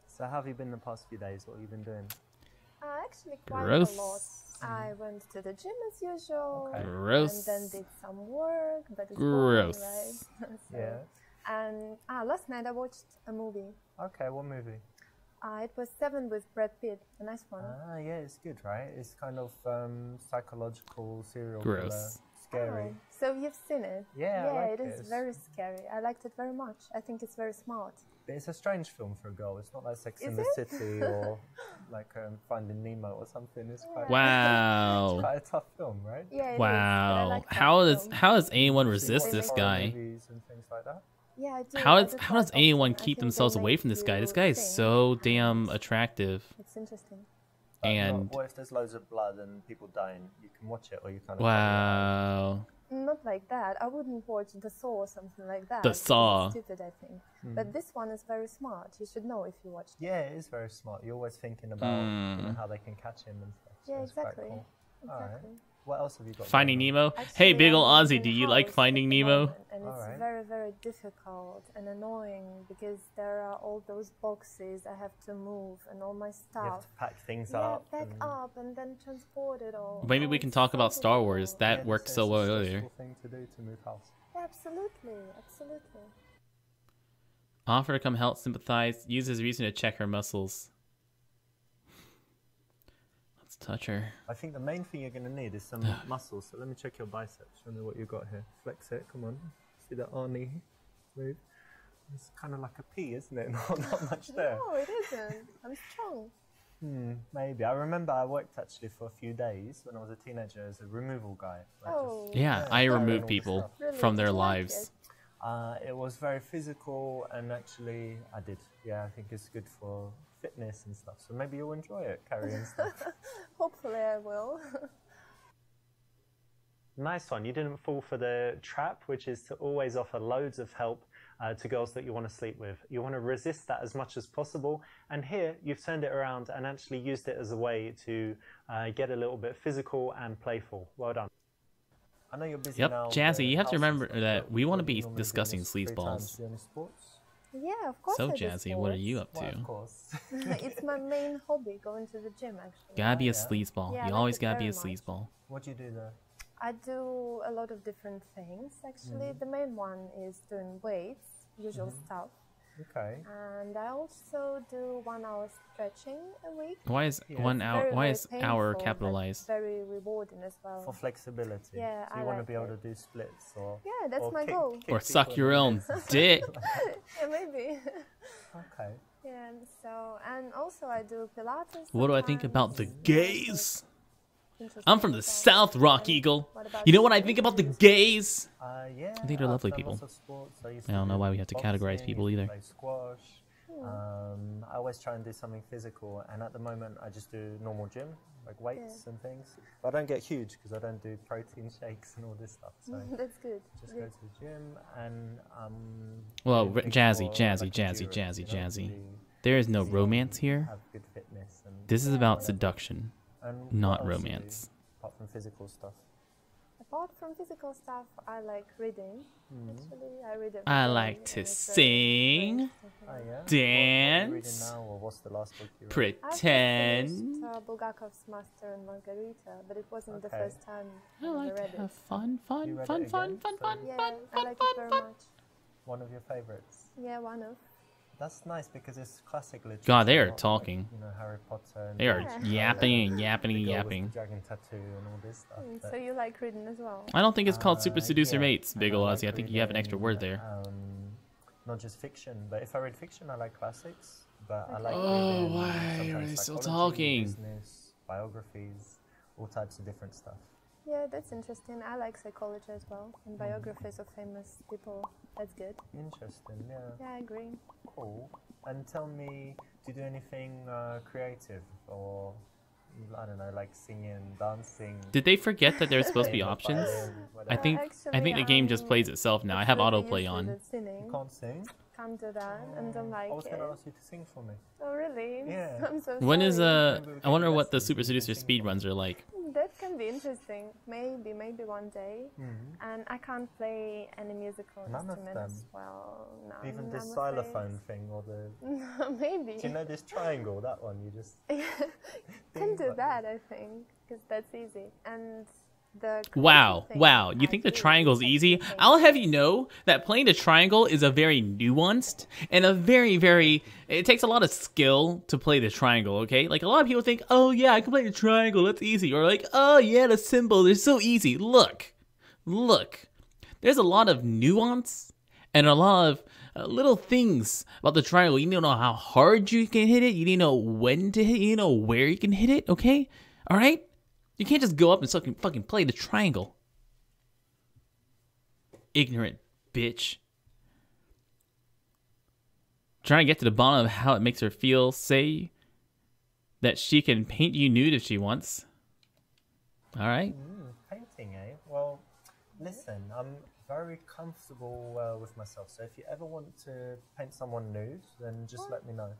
So how have you been the past few days? What have you been doing? Actually, quite Gross. a lot. I went to the gym as usual, Okay. Gross. and then did some work, but it's Gross. boring, right? So- Yeah. And last night I watched a movie. Okay, what movie? It was Seven with Brad Pitt, a nice one. Yeah, it's good, right? It's kind of psychological, serial Gross. killer, scary. Oh, so you've seen it? Yeah, I like it it. is It's- very scary. I liked it very much. I think it's very smart. But it's a strange film for a girl. It's not like Sex Is and the it? City or like Finding Nemo or something. It's quite, Wow. quite a tough film, right? Yeah, it is, but I Wow. like that How film. does anyone See resist lots of this horror guy? movies and things like that. Yeah, I do. How I does just how like does anyone options. I keep think they themselves away make from this guy? This you guy is think, so damn and attractive. It's interesting. But And what if there's loads of blood and people dying? You can watch it, or you kind of. wow. Not like that. I wouldn't watch The Saw or something like that. The It's Saw. stupid, I think. But this one is very smart. You should know if you watched it. Yeah, it is very smart. You're always thinking about you know, how they can catch him and stuff. So Yeah, it's quite exactly. cool. Exactly. Alright. What else have you got? Finding going on? Nemo. Actually, Hey, big I'm ol' Ozzy, in do you house like at Finding the Nemo? moment, and it's Alright. very, very difficult and annoying because there are all those boxes I have to move and all my You have stuff. to pack things Yeah, up. back and- up and then transport it all. Maybe Oh, we can it's talk so about Star Wars. difficult. That Yeah, worked it's so a well stressful earlier. thing to do to move house. Absolutely, absolutely. Offer to come help sympathize. Use as reason to check her muscles. Let's touch her. I think the main thing you're going to need is some muscles. So let me check your biceps. Show me what you got here. Flex it. Come on. See that Arnie move? It's kind of like a P, isn't it? Not much there. No, it isn't. I'm strong. Maybe. I remember I worked actually for a few days when I was a teenager as a removal guy. Oh. Yeah, I carrying all remove the people stuff. Really? from their Did you like lives. it? It was very physical, and actually I did. Yeah, I think it's good for fitness and stuff. So maybe you'll enjoy it, carrying stuff. Hopefully I will. Nice one. You didn't fall for the trap, which is to always offer loads of help to girls that you want to sleep with. You want to resist that as much as possible. And here you've turned it around and actually used it as a way to get a little bit physical and playful. Well done. I know you're busy Yep, now. Jazzy, with you have to house and remember stuff, that but we what wanna do you be normally do in discussing your free time? sleazeballs. Do you do any sports? Yeah, of course. So I do Jazzy, what are you up Well, to? of course. It's my main hobby, going to the gym actually. Gotta be a yeah. sleazeball. Yeah, I you like always it gotta be a very much. sleazeball. What do you do there? I do a lot of different things actually. The main one is doing weights, usual stuff. Okay. And I also do 1 hour stretching a week. Why is Yeah. 1 It's hour? very, Why very is hour painful, but capitalized? very rewarding as well. For flexibility. Yeah, So you I want like to be able it. to do splits or. Yeah, that's or my kick- goal. kick Or people suck in your the own nuts. dick? Yeah, maybe. Okay. Yeah, so, and also I do Pilates. What do I think about the sometimes. gays? Interesting I'm from the as well. South, Rock And Eagle. what about You know what I you? think about the gays? Yeah. I think they're lovely I've done people. lots of sports. I used I don't to know do why we have to categorize boxing, people used to either. Play squash. I always try and do something physical, and at the moment I just do normal gym, like weights and things. But I don't get huge because I don't do protein shakes and all this stuff. So That's good. just go to the gym and Well, doing things Jazzy, for, Jazzy, like, Jazzy, endurance, Jazzy, you know, Jazzy. really There is no romance here. have good fitness. And This is about whatever. seduction, And what not else do you do romance. apart from physical stuff. Apart from physical stuff, I like reading. Actually, I read. I every day, like and to it's very sing, interesting. Oh yeah. What are you reading dance, now, or what's the last book you read? I just pretend. finished Bulgakov's Master and Margarita, but it wasn't the Okay. first time I I like read to have it. fun, You fun, read fun, it fun, again? fun, So- fun, Yeah, fun, I fun, like fun, it very fun. much. One of your favorites. Yeah, one of. That's nice because it's classic literature. God, they are not like, talking. you know, Harry Potter. And They are Yeah. yapping and yapping the and girl with yapping. the dragon tattoo and all this stuff. but, So you like reading as well? I don't think it's called Super Seducer yeah, Mates, and Big I ol' like Ozzy. I think you have an extra word there. Not just fiction, but if I read fiction, I like classics. But I like Oh, reading why sometimes are they still psychology, talking? business, biographies, all types of different stuff. Yeah, that's interesting. I like psychology as well, and biographies of famous people. That's good. Interesting, yeah. Yeah, I agree. Cool. And tell me, do you do anything creative or I don't know, like singing, dancing? Did they forget that there's supposed to be playing the options? violin, I whatever? think I think the game just plays itself now. I have autoplay on. You Singing. can't sing. Can't do that, and don't like I was it. gonna ask you to sing for me. Oh, really? Yeah. I'm so When is sorry. Maybe we I can wonder do what the lessons, Super you can Seducer sing speed for me. runs are like. That can be interesting. Maybe one day. And I can't play any musical None of instrument them? as well. None, Even I'm this afraid. xylophone thing or the. Maybe. Do you know this triangle? That one you just. Can do that, I think, because that's easy. And the Wow, crazy thing wow. You I think the do triangle's is easy? actually I'll have you know that playing the triangle is a very nuanced and a very, very. It takes a lot of skill to play the triangle, okay? Like, a lot of people think, oh, yeah, I can play the triangle, that's easy. Or, like, oh, yeah, the symbol, they're so easy. Look. There's a lot of nuance and a lot of little things about the triangle. You need to know how hard you can hit it. You need to know when to hit it. You need to know where you can hit it, okay? All right? You can't just go up and fucking play the triangle. Ignorant bitch. Trying to get to the bottom of how it makes her feel. Say that she can paint you nude if she wants. All right. Painting, eh? Well, listen, I'm very comfortable with myself. So if you ever want to paint someone nude, then just let me know.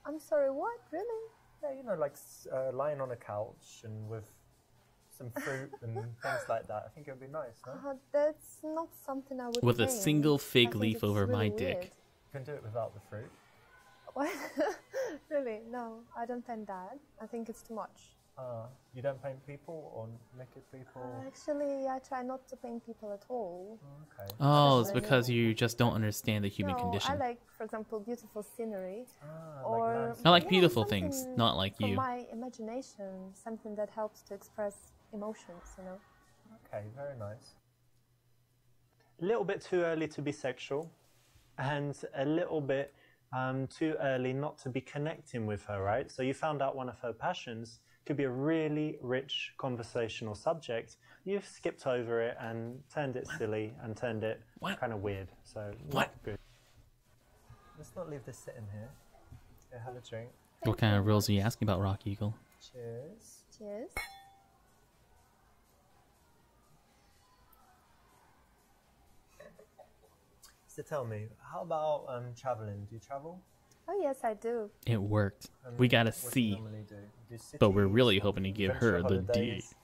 I'm sorry, what? Really? Yeah, you know, like lying on a couch and with some fruit and things like that. I think it would be nice, no? That's not something I would With a paint. single I fig think leaf it's over my really dick. weird. You can do it without the fruit. What? Really? No, I don't paint that. I think it's too much. You don't paint people or naked people? Actually, I try not to paint people at all. Okay. Oh, it's because you just don't understand the human No, condition. I like, for example, beautiful scenery. Like Or landscape. I like yeah, beautiful things, something not like from you. my imagination, something that helps to express emotions, you know. Okay, very nice. A little bit too early to be sexual, and a little bit too early not to be connecting with her, right? So you found out one of her passions could be a really rich conversational subject. You've skipped over it and turned it silly and turned it kind of weird. So not good. Let's not leave this sitting here. Okay, have a drink. What kind of rules are you asking about, Rock Eagle? Cheers. Cheers. So tell me, how about traveling? Do you travel? Oh yes, I do. It worked. We gotta What do you see. normally do? Do But we're cities, really hoping to give adventure her the D. holidays?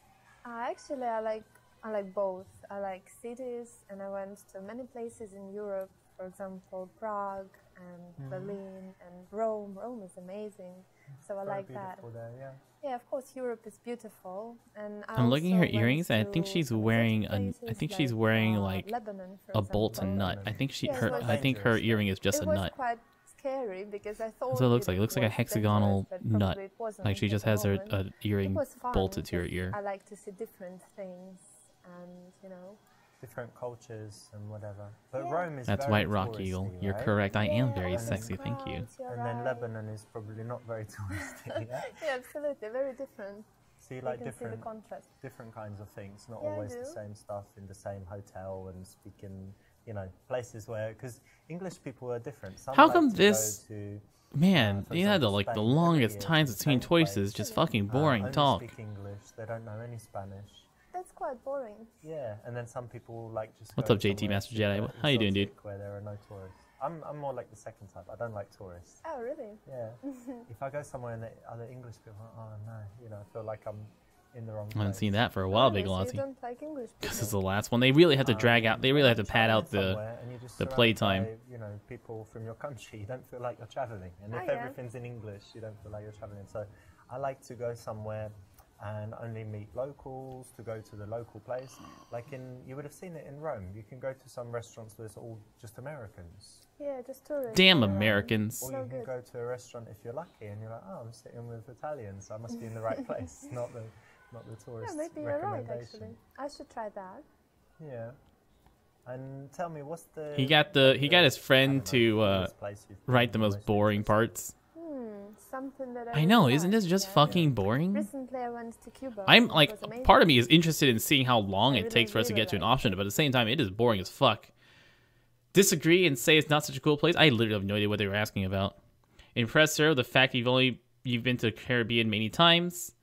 Actually, I like I like both. I like cities, and I went to many places in Europe. For example, Prague and Berlin and Rome. Rome is amazing, so I like that. There, yeah. Yeah, of course, Europe is beautiful, and I'm looking at her also earrings, and I went think to she's some wearing exotic I think places she's wearing like like Lebanon, for a bolt and example. nut. I think she Yeah, it her was I think her dangerous, earring is just It a was nut. quite scary because I thought That's what it looks like. It looks like a was hexagonal dangerous, but nut. probably it wasn't Like she at just the has her moment. earring It was fun bolted to her because ear. I like to see different things and, you know. Different cultures and whatever. But Yeah. Rome is That's very White Rock touristy, Eagle. You're right? correct. I am Yeah, very all those sexy. Thank you. crowds, you're And then right. Lebanon is probably not very touristy. Yeah? Yeah, absolutely, very different. So you like can see the different contrast. different kinds of things, not Yeah, I always the do. same stuff in the same hotel and speak in, you know, places where, because English people are different. Some How like come to this- go to, Man, for you had the example, like the Spain every longest year to times the between same choices. place. Just fucking boring only talk. speak English. They don't know any Spanish. That's quite boring. Yeah, and then some people like just. What's go up, JT somewhere Master super Jedi? How you doing, dude? exotic Where there are no tourists. I'm more like the second type. I don't like tourists. Oh, really? Yeah. If I go somewhere and the other English people, oh no, you know, I feel like I'm in the wrong I haven't place. seen that for a while, Really? Big So you Lozzie. don't like English Because people? it's the last one. They really have to drag out. They really have to pad traveling out the. somewhere and you're just the surrounded playtime. by, you know, people from your country. You don't feel like you're traveling, and if yeah. everything's in English, you don't feel like you're traveling. So, I like to go somewhere and only meet locals. To go to the local place, like you would have seen it in Rome. You can go to some restaurants where it's all just Americans, Yeah, just tourists. Damn all around. Americans. or No you can good. go to a restaurant if you're lucky, and you're like, oh, I'm sitting with Italians, so I must be in the right place, not the tourist Yeah, maybe you're right, recommendation. actually. I should try that. Yeah. And tell me, what's the? He got his friend to write the most boring parts. Something that I know, really isn't this like, just yeah. fucking boring? Recently, I went to Cuba. I'm It like, was amazing. part of me is interested in seeing how long I it really, takes for us to really get to an like option, but at the same time, it is boring as fuck. Disagree and say it's not such a cool place? I literally have no idea what they were asking about. Impress her with the fact you've been to the Caribbean many times.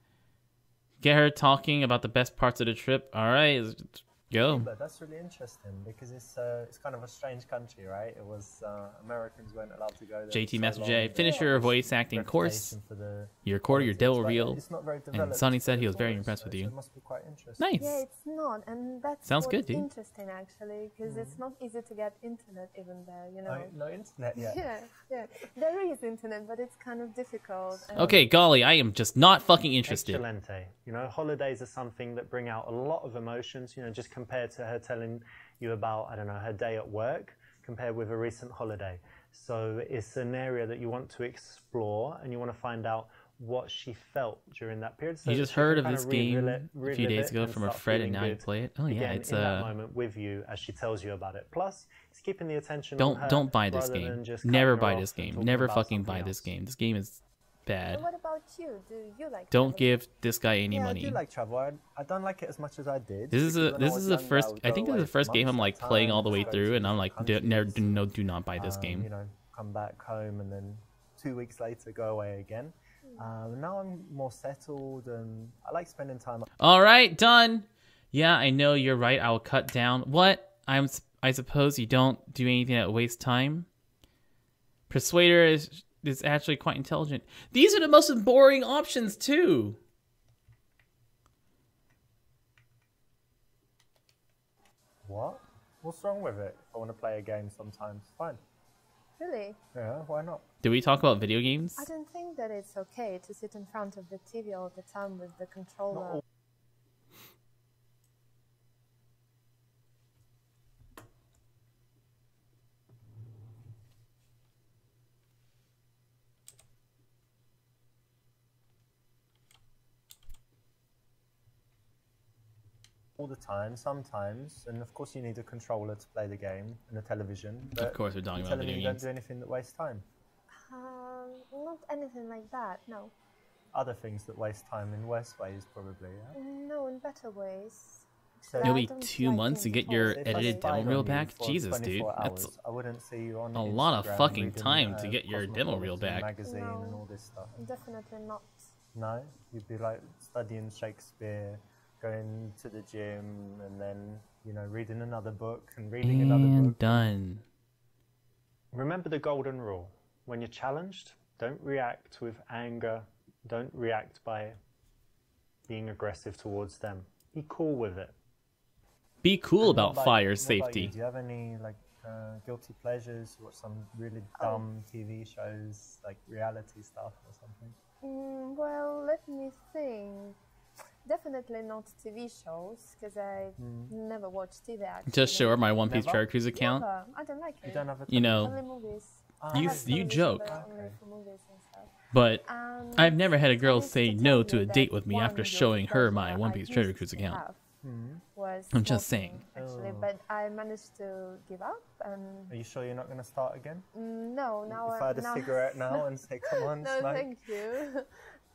Get her talking about the best parts of the trip. All right, let's go. But that's really interesting because it's kind of a strange country, right? It was Americans weren't allowed to go there. JT for so Master long. J, finish your voice acting course. Reputation for the Your quarter, your politics, devil but reel. it's not very And developed Sonny for said the he was very tourists, impressed with so you. It must be quite interesting. Nice. Yeah, it's not, and that's Sounds what's good, dude. interesting actually, because it's not easy to get internet even there, you know. No internet yet. Yeah, there is internet, but it's kind of difficult. And Okay, golly, I am just not fucking interested. Excelente. You know, holidays are something that bring out a lot of emotions, you know, just compared to her telling you about, I don't know, her day at work, compared with a recent holiday. So it's an area that you want to explore and you want to find out what she felt during that period. So You that just she can heard of kind this game a relive few days it ago and from a start friend, and feeling now you good play it. Oh yeah, again it's in that moment with you as she tells you about it. Plus, it's keeping the attention on her don't buy this rather than game. just Never cutting her buy this off and game. talking Never about fucking something buy this else. game. This game is bad. And what about you? Do you like Don't traveling? give this guy any Yeah, money. I do like travel. I don't like it as much as I did. This is because when I this was is the younger, first. would I go think this is away the for first game I'm months like at a playing time, all the way just go through, to and I'm different like, countries, do not buy this game. You know, come back home and then 2 weeks later go away again. Now I'm more settled and I like spending time. All right, done. Yeah, I know you're right. I will cut down. What? I suppose you don't do anything that wastes time. Persuader is actually quite intelligent. These are the most boring options too. What? What's wrong with it? If I want to play a game sometimes, fine. Really? Yeah, why not? Do we talk about video games? I don't think that it's okay to sit in front of the TV all the time with the controller. all- All the time, sometimes, and of course you need a controller to play the game and a television. Of course, we're talking you're about telling me video you don't games. do anything that wastes time. Not anything like that, no. Other things that waste time in worse ways, probably. Yeah? No, in better ways. So It'll I be don't 2 like months to games get at all. your If I edited spied demo on reel you back. for Jesus, dude, 24 that's hours, I wouldn't see you on a lot of Instagram fucking reading, time to get your demo reel Cosmopolitan back. magazine No. and all this stuff. Definitely not. No, you'd be like studying Shakespeare, going to the gym, and then reading another book and reading another And book. done. Remember the golden rule: when you're challenged, don't react with anger. Don't react by being aggressive towards them. Be cool with it. Be cool And what about fire what about you? safety. Do you have any like guilty pleasures? You watch some really dumb TV shows, like reality stuff or something? Well, let me think. Definitely not TV shows, because I never watch TV actually. Just show her my One Piece Never? Cherry account. Never. I don't like You it. don't have a You know, Only movies. Ah, You- I have you television, joke. but only Okay. for movies and stuff. but And I've never had a girl I need say to no tell to you a that date with me one after guilty showing her my pleasure One I Piece Treasure used Cruise to account. have was I'm just smoking, saying. actually, Oh. but I managed to give up. And Are you sure you're not going to start again? no, now If I had a now, cigarette now and say, come on, no, smoke. thank you.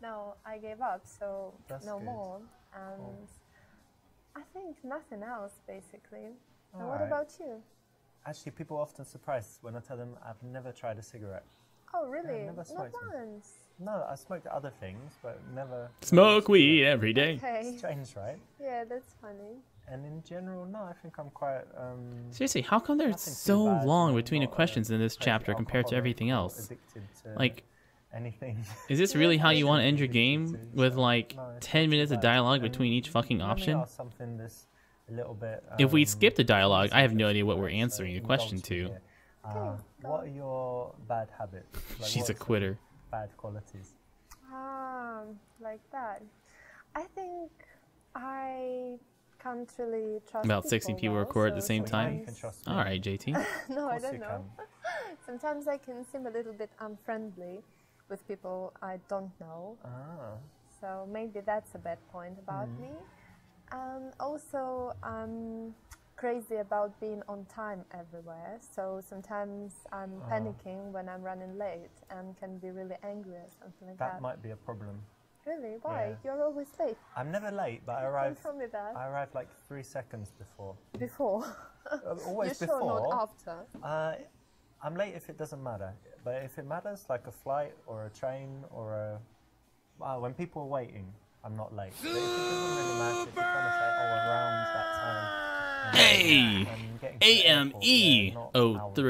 No, I gave up, so That's no good. more. And I think nothing else, basically. And what Alright. about you? Actually, people are often surprised when I tell them I've never tried a cigarette. Oh, really? never Not smoked one. once. No, I smoked other things, but never. Smoke weed every day. Okay. Strange, right? Yeah, that's funny. And in general, no, I think I'm quite. Seriously, how come there's Nothing too so bad, long I'm between the not, questions in this crazy chapter compared to alcoholic everything or else? Addicted to Like, anything. is this really how you want to end your Addicted game to, with so, like no, it's 10 not too minutes of bad. dialogue And between each fucking let me option? ask something that's a little bit. If we skip the dialogue, I have no sensitive, idea what we're right, answering the indulge question me to. here. What are your bad habits? Like, She's what a are some quitter. Bad qualities. Like that. I think I can't really trust About 60 people well, record at the so same time? You can trust me. All right, JT. No, I Of course don't you know. Sometimes I can seem a little bit unfriendly with people I don't know. Ah. So maybe that's a bad point about me. And also, I'm crazy about being on time everywhere. So sometimes I'm panicking when I'm running late and can be really angry or something like that. That might be a problem. Really? Why? Yeah. You're always late. I'm never late, but I Don't arrive. tell me that. I arrive like 3 seconds before. Before. Always You're before. sure not after? I'm late if it doesn't matter, but if it matters, like a flight or a train or a when people are waiting, I'm not late. But if it doesn't really matter, if you're trying to say, oh, around that time. Hey! I'm getting to the airport, yeah, not hours before.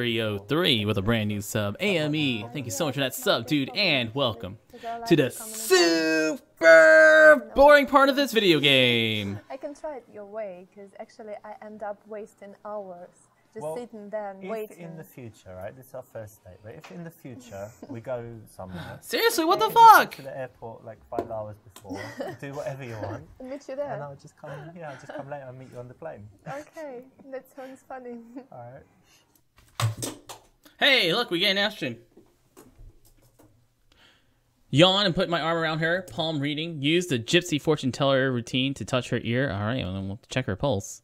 AME0303 with a brand new sub. AME, thank you so much for that sub, dude, and welcome Because I like to the come in advance. super boring part of this video game. I can try it your way, because actually I end up wasting hours just Well, sitting there and If waiting. in the future, right, this is our first date, but if in the future we go somewhere, Seriously, what the you just fuck? get to the airport like 5 hours before, do whatever you want, I'll meet you and there. I'll just come, I'll just come later and meet you on the plane. Okay, that sounds funny. All right. Hey, look, we get an action. Yawn and put my arm around her, palm reading. Use the gypsy fortune teller routine to touch her ear. All right, well, then we'll check her pulse.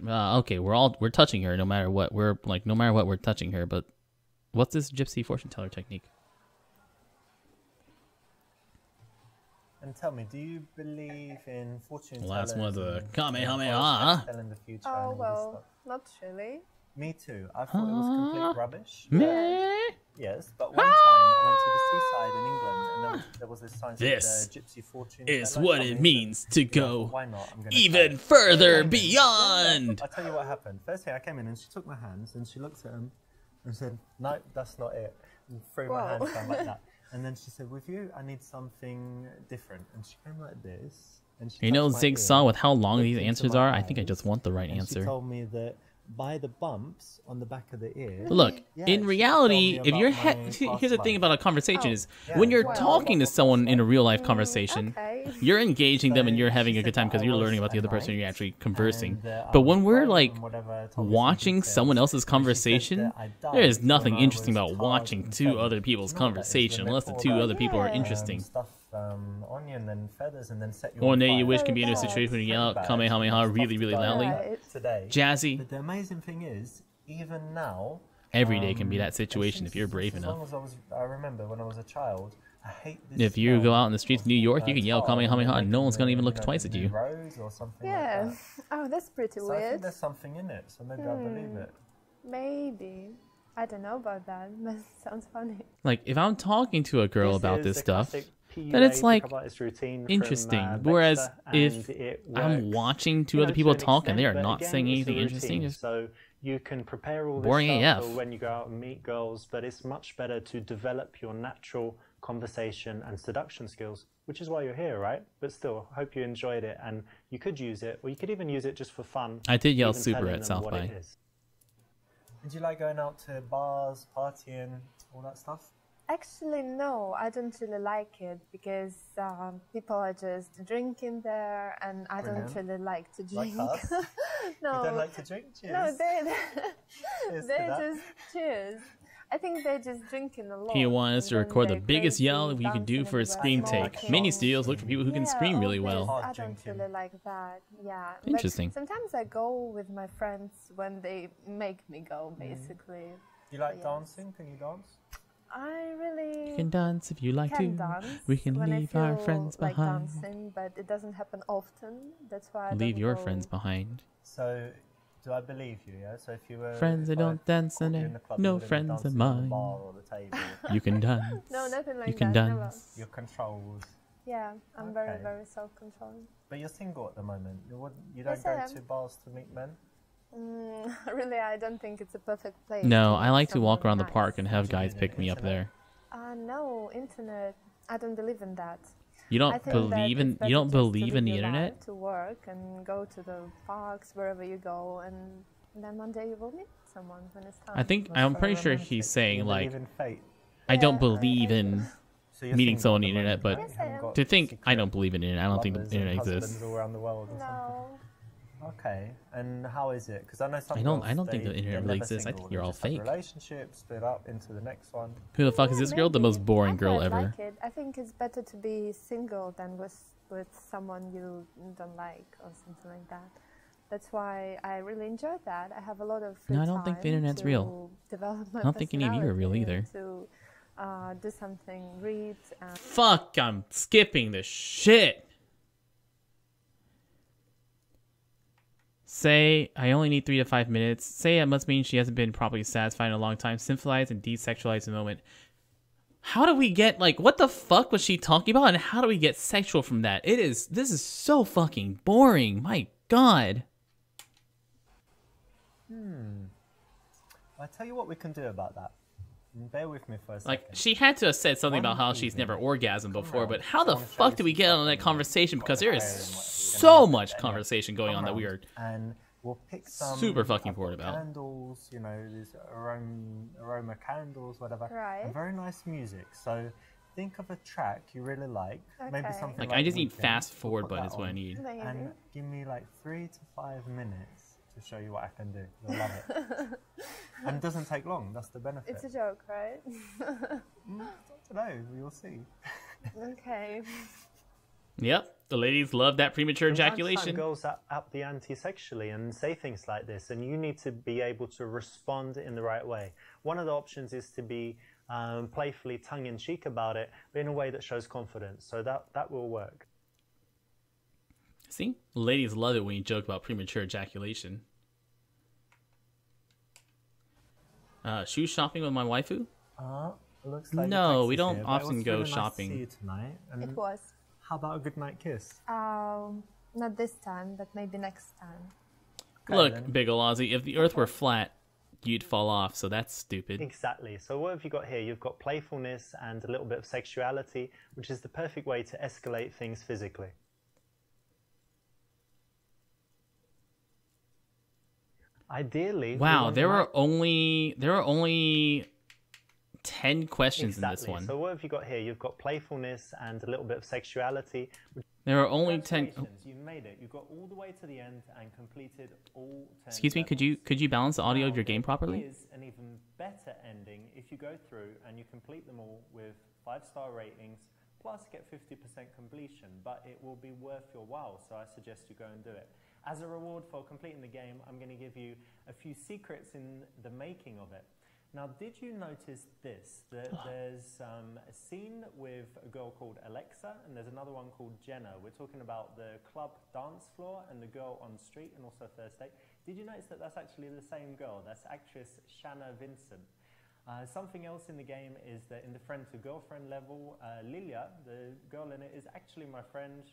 Okay, we're touching her no matter what. No matter what, we're touching her. But what's this gypsy fortune teller technique? And tell me, do you believe in fortune tellers? Last one, the and Kamehameha. telling the future Oh, and all this well, stuff? not really. Me too. I thought it was complete rubbish. Meh. Yes, but one time I went to the seaside in England and there was this sign This that gypsy fortune is teller what coming it to- means to Yeah, go why not? I'm gonna even try. further I beyond. tell you what happened. First thing I came in and she took my hands and she looked at them and said, "No, that's not it." And threw my Whoa. hands down like that. And then she said, "With you, I need something different." And she came like this. And she You know, touched my Zigsaw, ear, with how long looked these into answers my are, I think I eyes, just want the right and answer. She told me that by the bumps on the back of the ear. Look, Yeah, in she reality, told me if you're about my here's the past thing life. about a conversation Oh, is yeah, when you're well, talking to someone in a real life conversation, Okay. you're engaging them and you're So having she a good said time because that you're I learning was about the other a person knight, you're actually conversing. and, I But was when we're wrong like and whatever, told me some watching details. someone else's And she said conversation, that I there is died nothing when I interesting was about tarred watching and two feathered. other people's You know what that is, when conversation they unless the pour two that, other people are Yeah. interesting. Stuff on you and then feathers and then set you Or on nay, fire. you wish can be in a Very situation where you yell out bad. Kamehameha Stuff really, to really die loudly. Right. Today. Jazzy. But the amazing thing is, even now, Every day can be that and situation if since- you're brave as enough. long as I remember when I was a child, I hate this If you go smell out in the streets of New York, you can yell tar and Kamehameha then and no making one's gonna the, even look you know, twice the at new you. rose or something Yeah. like that. Oh, that's pretty So I think weird. there's something in it, so maybe I believe it. Maybe. I don't know about that. That sounds funny. Like, if I'm talking to a girl about is this the stuff, classic then it's PUA like pickup artist routine from, interesting. Whereas Dexter, if and it I'm works, watching two you other know, people to an talk and they are extent, but not again, saying it's a anything interesting, routine. just So you can prepare all this boring stuff AF. for when you go out and meet girls, but it's much better to develop your natural conversation, and seduction skills, which is why you're here, right? But still, hope you enjoyed it, and you could use it, or you could even use it just for fun. I did yell even super telling at them South what by. it is. Did you like going out to bars, partying, all that stuff? Actually, no, I don't really like it because people are just drinking there, and I don't really like to drink. Like us? No, You don't like to drink? Cheers. no, Cheers to they that. just cheers. I think they're just drinking a lot. He wants us to and then record the they're biggest crazy, yell we could do dancing for a everywhere, scream smoking. take. Many studios look for people who can scream really all well. this, Hard I don't drinking. really like that. Yeah. Interesting. But sometimes I go with my friends when they make me go, basically. You like Yes. dancing? Can you dance? I really You can dance if you like can to. dance We can when I leave our feel friends like behind. dancing, but it doesn't happen often. That's why I Leave don't your go. friends behind. So, do I believe you, yeah? So if you were... Friends if that I don't dance caught and you they're in the club, no you wouldn't be friends of dancing on the mine. bar or the table. You can dance. No, nothing like You can that. Never. dance. You're controlled. Yeah, I'm very, Okay. very self-controlled. But you're single at the moment. You don't Yes, I go am. to bars to meet men? Really, I don't think it's a perfect place. No, to I meet like to walk someone around the nice. park and have What do you guys mean, pick me up internet? there. No, internet. I don't believe in that. You I don't think believe that in it's better you don't just to believe in live the your internet? life, to work and go to the parks wherever you go, and then one day you will meet someone when it's time. I think That's I'm very pretty sure romantic. he's Do saying you like believe in fate? I don't Yeah, believe I in So you're meeting single someone on at the the internet, moment, but right? Yes, You haven't I am. got to think I secret don't believe in the internet. I don't think lovers the and internet husbands exists. all around the world or something. No. Okay, and how is it? Because I know some I don't girls, think the internet they're really never exists. I single, think you're they all just have fake. relationships, split up into the next one. Who the fuck is Yeah, this girl? The maybe. most boring I girl quite ever. like it. I think it's better to be single than with someone you don't like or something like that. That's why I really enjoy that. I have a lot of free No, I don't think the time internet's to real. develop my I don't think any of you are real personality, either. To do something, read. Fuck, I'm skipping the shit. Say, I only need 3 to 5 minutes. Say, it must mean she hasn't been properly satisfied in a long time. Symbolize and desexualize the moment. How do we get, like, what the fuck was she talking about? And how do we get sexual from that? This is so fucking boring. My God. I tell you what we can do about that. Bear with me for a second. Like, she had to have said something about how she's never orgasmed before, but how the fuck did we get on that conversation? Because there is so much conversation going on that we are And we'll pick some super fucking I've bored got about. candles, you know, these aroma candles, whatever. Right. And very nice music. So think of a track you really like. Maybe Okay. something Like, like I just need Weekend. fast We'll forward put button that is what I on. need. Maybe. And give me like 3 to 5 minutes to show you what I can do. You'll love it. And it doesn't take long. That's the benefit. It's a joke, right? I don't know. You'll see. Okay. Yep, the ladies love that premature From time to time, ejaculation. girls up the ante sexually and say things like this, and you need to be able to respond in the right way. One of the options is to be playfully tongue-in-cheek about it, but in a way that shows confidence. So that will work. See, ladies love it when you joke about premature ejaculation. Shoe shopping with my waifu? Looks like the No, we taxi's don't here, but it often was go really nice to shopping. see you tonight. And It was. how about a good night kiss? Not this time, but maybe next time. Look, then. Big ol' Aussie, if the earth were flat, you'd fall off, so that's stupid. Exactly. So what have you got here? You've got playfulness and a little bit of sexuality, which is the perfect way to escalate things physically. Ideally, Wow, there were only 10 questions in this one. So what have you got here? You've got playfulness and a little bit of sexuality. There are only 10. Congratulations, you made it. You got all the way to the end and completed all 10 Excuse me, could you balance the audio of your game properly? There is an even better ending if you go through and you complete them all with 5-star ratings, plus get 50% completion, but it will be worth your while, so I suggest you go and do it. As a reward for completing the game, I'm going to give you a few secrets in the making of it. Now, did you notice this? That there's a scene with a girl called Alexa, and there's another one called Jenna. We're talking about the club dance floor and the girl on the street, and also first date. Did you notice that that's actually the same girl? That's actress Shanna Vincent. Something else in the game is that in the friend-to-girlfriend level, Lilia, the girl in it, is actually my friend.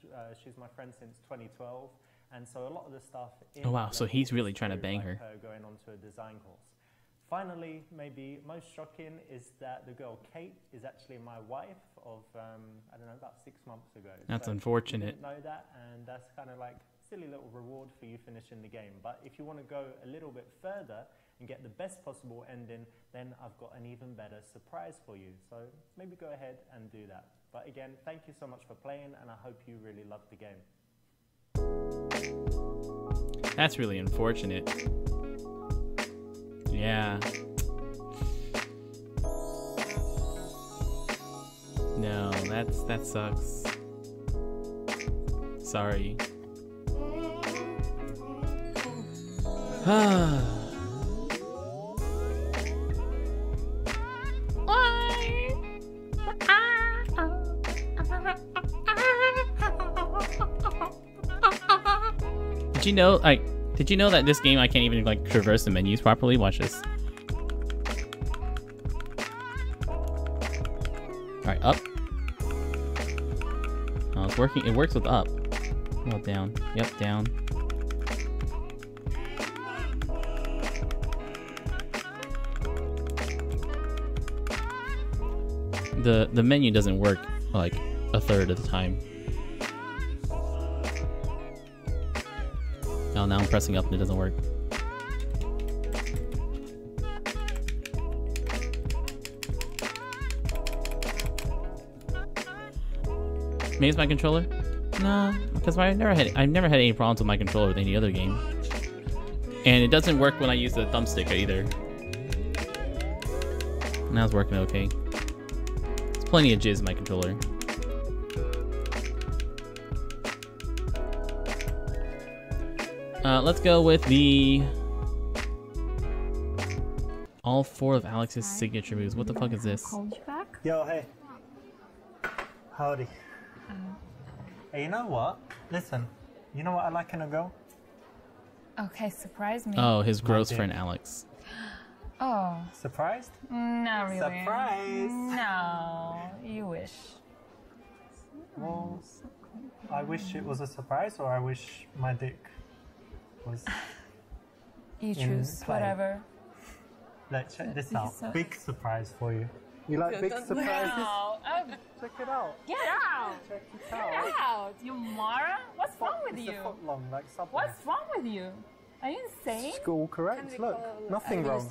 She's my friend since 2012, and so a lot of the stuff in Oh, wow, so he's level really is trying to through, bang like her. going on to a design course. finally, maybe most shocking is that the girl Kate is actually my wife of, I don't know, about 6 months ago. That's so unfortunate. I didn't know that, and that's kind of like silly little reward for you finishing the game. But if you want to go a little bit further and get the best possible ending, then I've got an even better surprise for you. So maybe go ahead and do that. But again, thank you so much for playing, and I hope you really loved the game. That's really unfortunate. Yeah. No, that sucks. Sorry. Did you know that this game I can't even like traverse the menus properly? Watch this. Alright, up. Oh, it's working. It works with up. Oh, down. Yep, down. The menu doesn't work like a third of the time. Oh, now I'm pressing up and it doesn't work. Maybe it's my controller? No, because I've never had any problems with my controller with any other game. And it doesn't work when I use the thumbstick either. Now it's working okay. There's plenty of jizz in my controller. Let's go with the all 4 of Alex's signature moves. What the fuck is this? Called you back? Yo, hey. Howdy. Hey, you know what? Listen, you know what I like in a girl? Okay, surprise me. Oh, his gross friend Alex. Oh, Surprised? not really. Surprise! No, you wish. Well, I wish it was a surprise, or I wish my dick was. You in choose, play. whatever. Like, check this You're out. so- Big surprise for you. You like big surprises? No, Check it out. get out! Check it Get out. out, you moron! What's wrong with It's you? a foot long, like Subway. What's wrong with you? Are you insane? School correct. Look, nothing wrong.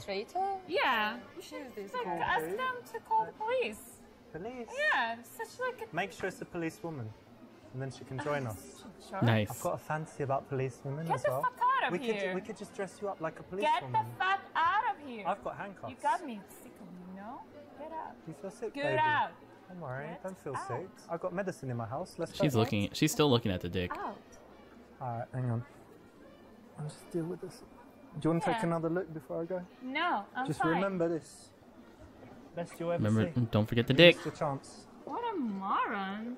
Yeah, you should like, ask them to call the police. Police. Yeah, such like a... Make sure it's a policewoman, and then she can join us. Sure. Nice. I've got a fancy about policewomen Get as the well. fuck out of here. We could just dress you up like a Get policewoman. the fuck out of here. I've got handcuffs. You got me sick of you, no? Get out. Do you feel sick, Get baby? out. Don't worry, Get don't feel out. sick. I've got medicine in my house. Let's She's go. looking. She's still looking at the dick. Out. Alright, hang on. I'll just deal with this. Do you want to take Yeah. another look before I go? No, I'm Just fine. remember this. Best you'll ever Remember, see. don't forget the You dick. missed your chance. What a moron.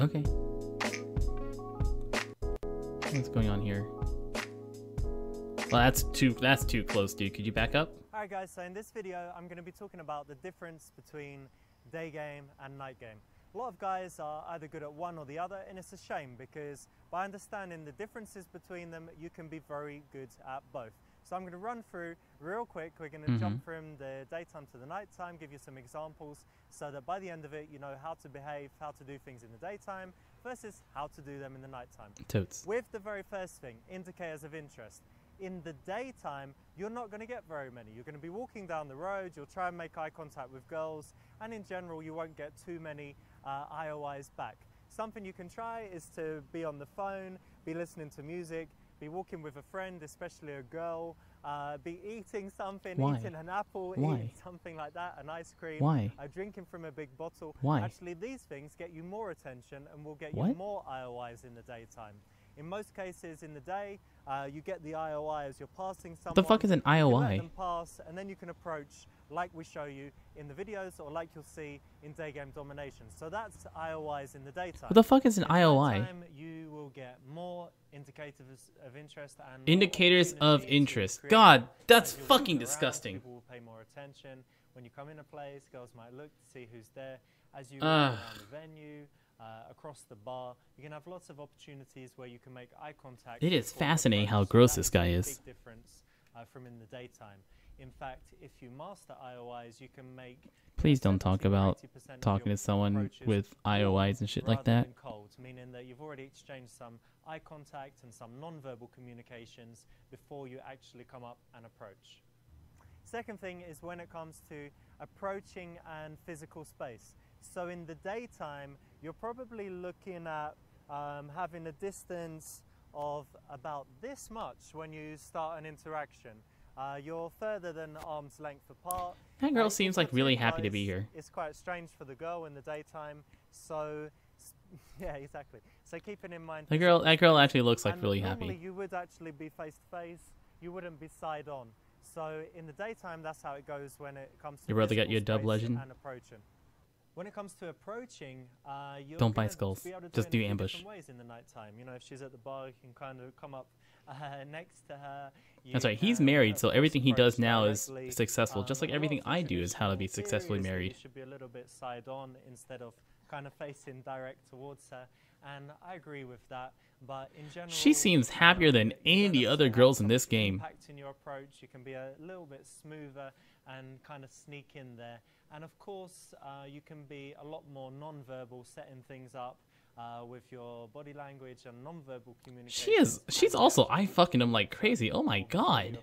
Okay. What's going on here? Well, that's too close, dude. Could you back up? Alright guys, so in this video I'm going to be talking about the difference between day game and night game. A lot of guys are either good at one or the other, and it's a shame because by understanding the differences between them you can be very good at both. So I'm going to run through real quick. We're going to jump from the daytime to the nighttime, give you some examples so that by the end of it you know how to behave, how to do things in the daytime versus how to do them in the nighttime. Totes. With the very first thing, indicators of interest. In the daytime, you're not going to get very many. You're going to be walking down the road, you'll try and make eye contact with girls, and in general you won't get too many IOIs back. Something you can try is to be on the phone, be listening to music, be walking with a friend, especially a girl, be eating something, Why? eating an apple, Why? eating something like that, an ice cream, Why? drinking from a big bottle. Why? Actually, these things get you more attention and will get you What? more IOIs in the daytime. In most cases in the day, you get the IOI as you're passing someone. What the fuck is an You can let IOI? them pass, and then you can approach like we show you in the videos or like you'll see in day game domination. So that's IOIs in the daytime. What the fuck is an In the IOI? nighttime, you will get more indicators of interest and more Indicators of opportunity to interest. create. God, that's As you'll fucking look around, disgusting. People will pay more attention. When you come in a place, girls might look to see who's there. As you walk around the venue, across the bar. You can have lots of opportunities where you can make eye contact. It is before you fascinating how approach. So gross that this guy a is. big difference from in the daytime. In fact, if you master IOIs, you can make. Please don't talk about talking to someone with IOIs and shit like that. Cold, meaning that you've already exchanged some eye contact and some non-verbal communications before you actually come up and approach. Second thing is when it comes to approaching and physical space. So in the daytime, you're probably looking at having a distance of about this much when you start an interaction. You're further than arm's length apart. That girl seems like really happy to be here. It's quite strange for the girl in the daytime. So, yeah, exactly. So keeping in mind... That girl actually looks like really normally happy. you would actually be face to face. You wouldn't be side on. So in the daytime, that's how it goes when it comes to... Your brother got you a dub space legend? and approaching. When it comes to approaching, you're Don't buy gonna skulls. be able to Just do it do in ambush. different ways in the nighttime. You know, if she's at the bar, you can kind of come up next to her. That's right. He's married, so everything he does now is successful. Just like everything I do is how to be successfully married. You should be a little bit side on instead of kind of facing direct towards her. And I agree with that. But in general, She seems happier than any of the other girls in this game. Impact in your approach, you can be a little bit smoother and kind of sneak in there. And of course, you can be a lot more non-verbal, setting things up with your body language and non-verbal communication. She's also eye fucking him like crazy. Oh my god.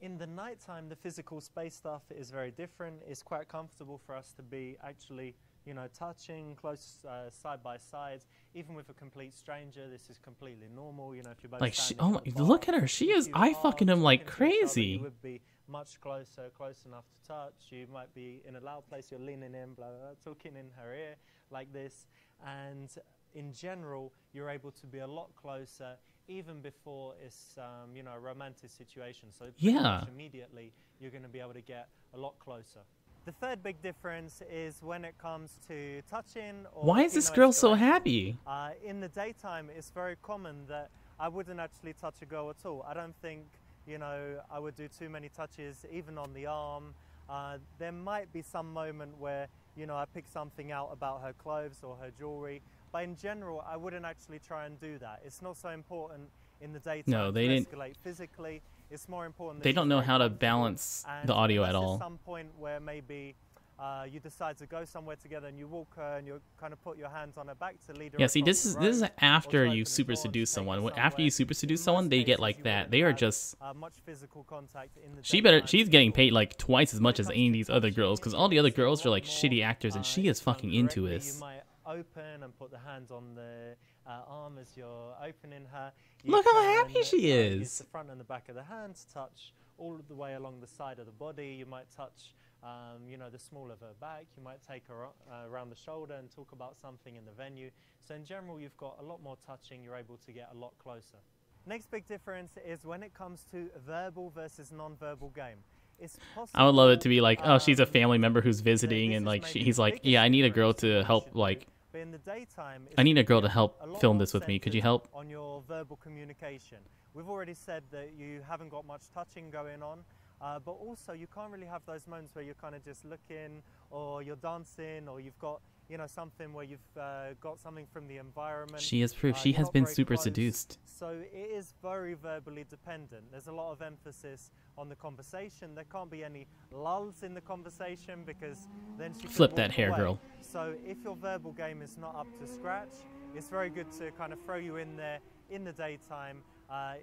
In the nighttime, the physical space stuff is very different. It's quite comfortable for us to be actually, you know, touching close side by side, even with a complete stranger. This is completely normal. You know, if you're both Like standing oh at the my, bar, look at her. She is if you eye are fucking him like talking to each other, crazy. you would be much closer, close enough to touch. You might be in a loud place. You're leaning in, blah, blah, blah, talking in her ear like this, and in general, you're able to be a lot closer even before it's you know, a romantic situation. So pretty much immediately you're going to be able to get a lot closer. The third big difference is when it comes to touching. Or why is this girl so happy? In the daytime, it's very common that I wouldn't actually touch a girl at all. I don't think, you know, I would do too many touches, even on the arm. There might be some moment where, you know, I pick something out about her clothes or her jewelry, but in general, I wouldn't actually try and do that. It's not so important in the daytime. No, they didn't. Escalate physically. It's more important. They don't know how to balance the audio at all. At some point where maybe you decide to go somewhere together and you walk her and you kind of put your hands on her back to lead her. Yeah, see, this is after you super seduce someone. After you super seduce someone, they get like that. They are just much physical contact in the she's getting paid like twice as much as any of these other girls, because all the other girls are like shitty actors and she is fucking into this. You might open and put the hands on the arm as you're opening her. Look how happy she is. Use the front and the back of the hands, touch all the way along the side of the body. You might touch you know, the small of her back. You might take her around the shoulder and talk about something in the venue. So in general, you've got a lot more touching. You're able to get a lot closer. Next big difference is when it comes to verbal versus non-verbal game. It's possible, I would love it to be like, oh, she's a family member who's visiting, and like he's like, yeah, I need a girl to help, like, but in the daytime, I need a girl to help film this with me. Could you help? On your verbal communication. We've already said that you haven't got much touching going on, but also you can't really have those moments where you're kind of just looking, or you're dancing, or you've got, you know, something where you've got something from the environment. She is proof. She has been super seduced. So it is very verbally dependent. There's a lot of emphasis on the conversation. There can't be any lulls in the conversation, because then she Flip could that walk hair, away. girl. So if your verbal game is not up to scratch, it's very good to kind of throw you in there in the daytime,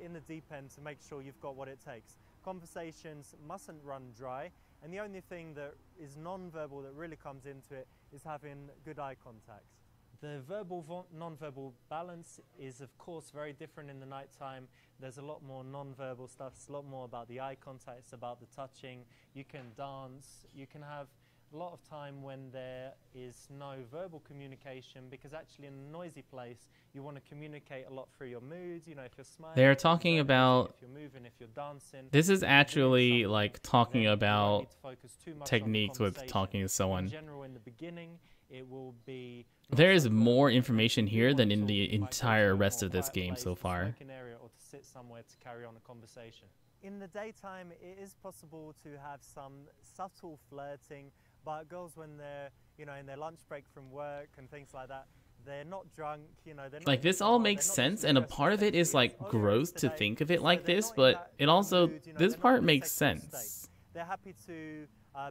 in the deep end, to make sure you've got what it takes. Conversations mustn't run dry, and the only thing that is non-verbal that really comes into it is having good eye contact. The verbal non-verbal balance is of course very different in the nighttime. There's a lot more non-verbal stuff. It's a lot more about the eye contact. It's about the touching. You can dance. You can have a lot of time when there is no verbal communication, because actually in a noisy place you want to communicate a lot through your moods. You know, if you're smiling, They're talking about, if you're moving, if you're dancing. this is actually like talking about techniques techniques with talking to someone. In general, in the beginning, it will be. There is more information here than in the entire rest of this game so far. Area or to sit somewhere to carry on a conversation. In the daytime, it is possible to have some subtle flirting, but girls, when they're, you know, in their lunch break from work and things like that, They're not drunk, you know. They're not Like, this all makes sense, and a part of it is like gross to think of it like this, but it also, this part makes sense. They're happy to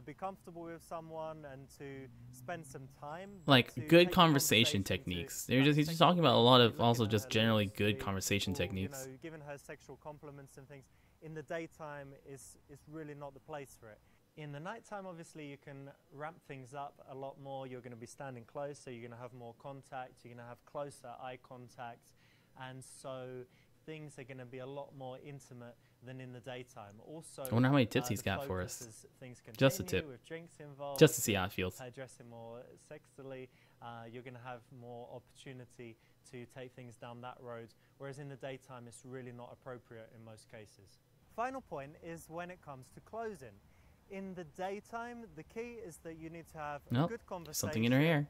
be comfortable with someone and to spend some time. Like, good conversation techniques. He's just talking about a lot of also just generally good conversation techniques. You know, giving her sexual compliments and things. In the daytime is really not the place for it. In the nighttime, obviously, you can ramp things up a lot more. You're going to be standing close, so you're going to have more contact. You're going to have closer eye contact. And so things are going to be a lot more intimate than in the daytime. Also, I wonder how many tips he's got for us. Just a tip. With drinks involved, just to see how it feels. Dressing more sexily, you're going to have more opportunity to take things down that road. Whereas in the daytime, it's really not appropriate in most cases. Final point is when it comes to closing. In the daytime, the key is that you need to have a good conversation. Something in her hair.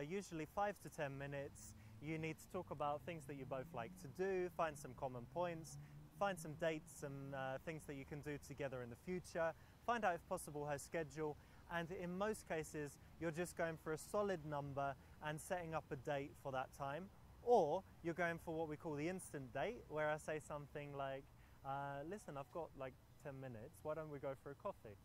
Usually 5 to 10 minutes. You need to talk about things that you both like to do, find some common points, find some dates, some things that you can do together in the future, find out if possible her schedule, and in most cases you're just going for a solid number and setting up a date for that time, or you're going for what we call the instant date, where I say something like, listen, I've got like 10 minutes, why don't we go for a coffee?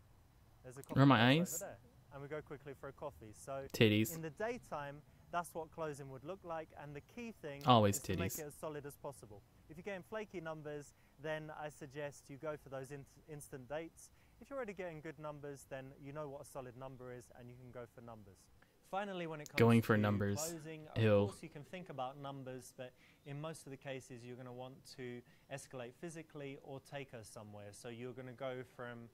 There's a coffee over my over eyes there, and we go quickly for a coffee. So titties. In the daytime, that's what closing would look like, and the key thing always is titties. to make it as solid as possible. If you're getting flaky numbers, then I suggest you go for those instant dates. If you're already getting good numbers, then you know what a solid number is, and you can go for numbers. Finally, when it comes going for to numbers, closing, of course you can think about numbers, but in most of the cases you're going to want to escalate physically or take her somewhere. So you're going to go from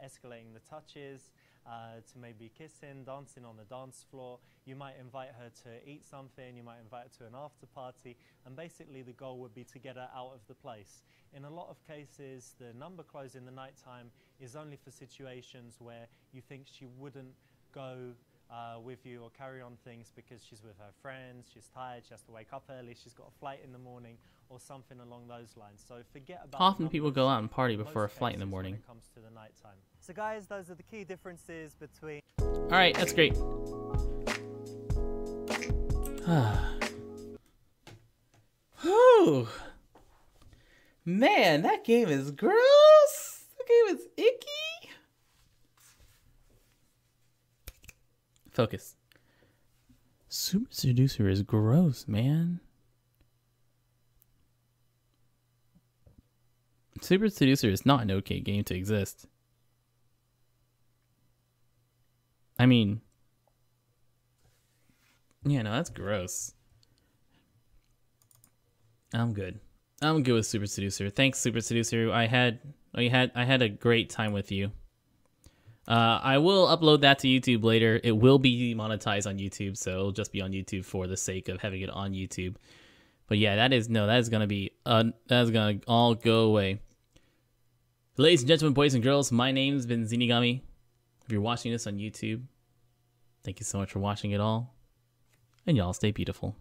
escalating the touches to maybe kissing, dancing on the dance floor. You might invite her to eat something, you might invite her to an after party, and basically the goal would be to get her out of the place. In a lot of cases, the number close in the nighttime is only for situations where you think she wouldn't go with you or carry on things because she's with her friends, she's tired, she has to wake up early, she's got a flight in the morning, or something along those lines. So forget about often people go out and party before a flight in the morning. When it comes to the nighttime. So guys, those are the key differences between... Alright, that's great. Whew. Man, that game is gross. That game is icky. Focus. Super Seducer is gross, man. Super Seducer is not an okay game to exist. I mean, yeah, no, that's gross. I'm good. I'm good with Super Seducer. Thanks, Super Seducer. I had a great time with you. I will upload that to YouTube later. It will be monetized on YouTube, so it'll just be on YouTube for the sake of having it on YouTube. But yeah, that is gonna all go away. Ladies and gentlemen, boys and girls, my name's been Zeenigami. If you're watching this on YouTube, thank you so much for watching it all, and y'all stay beautiful.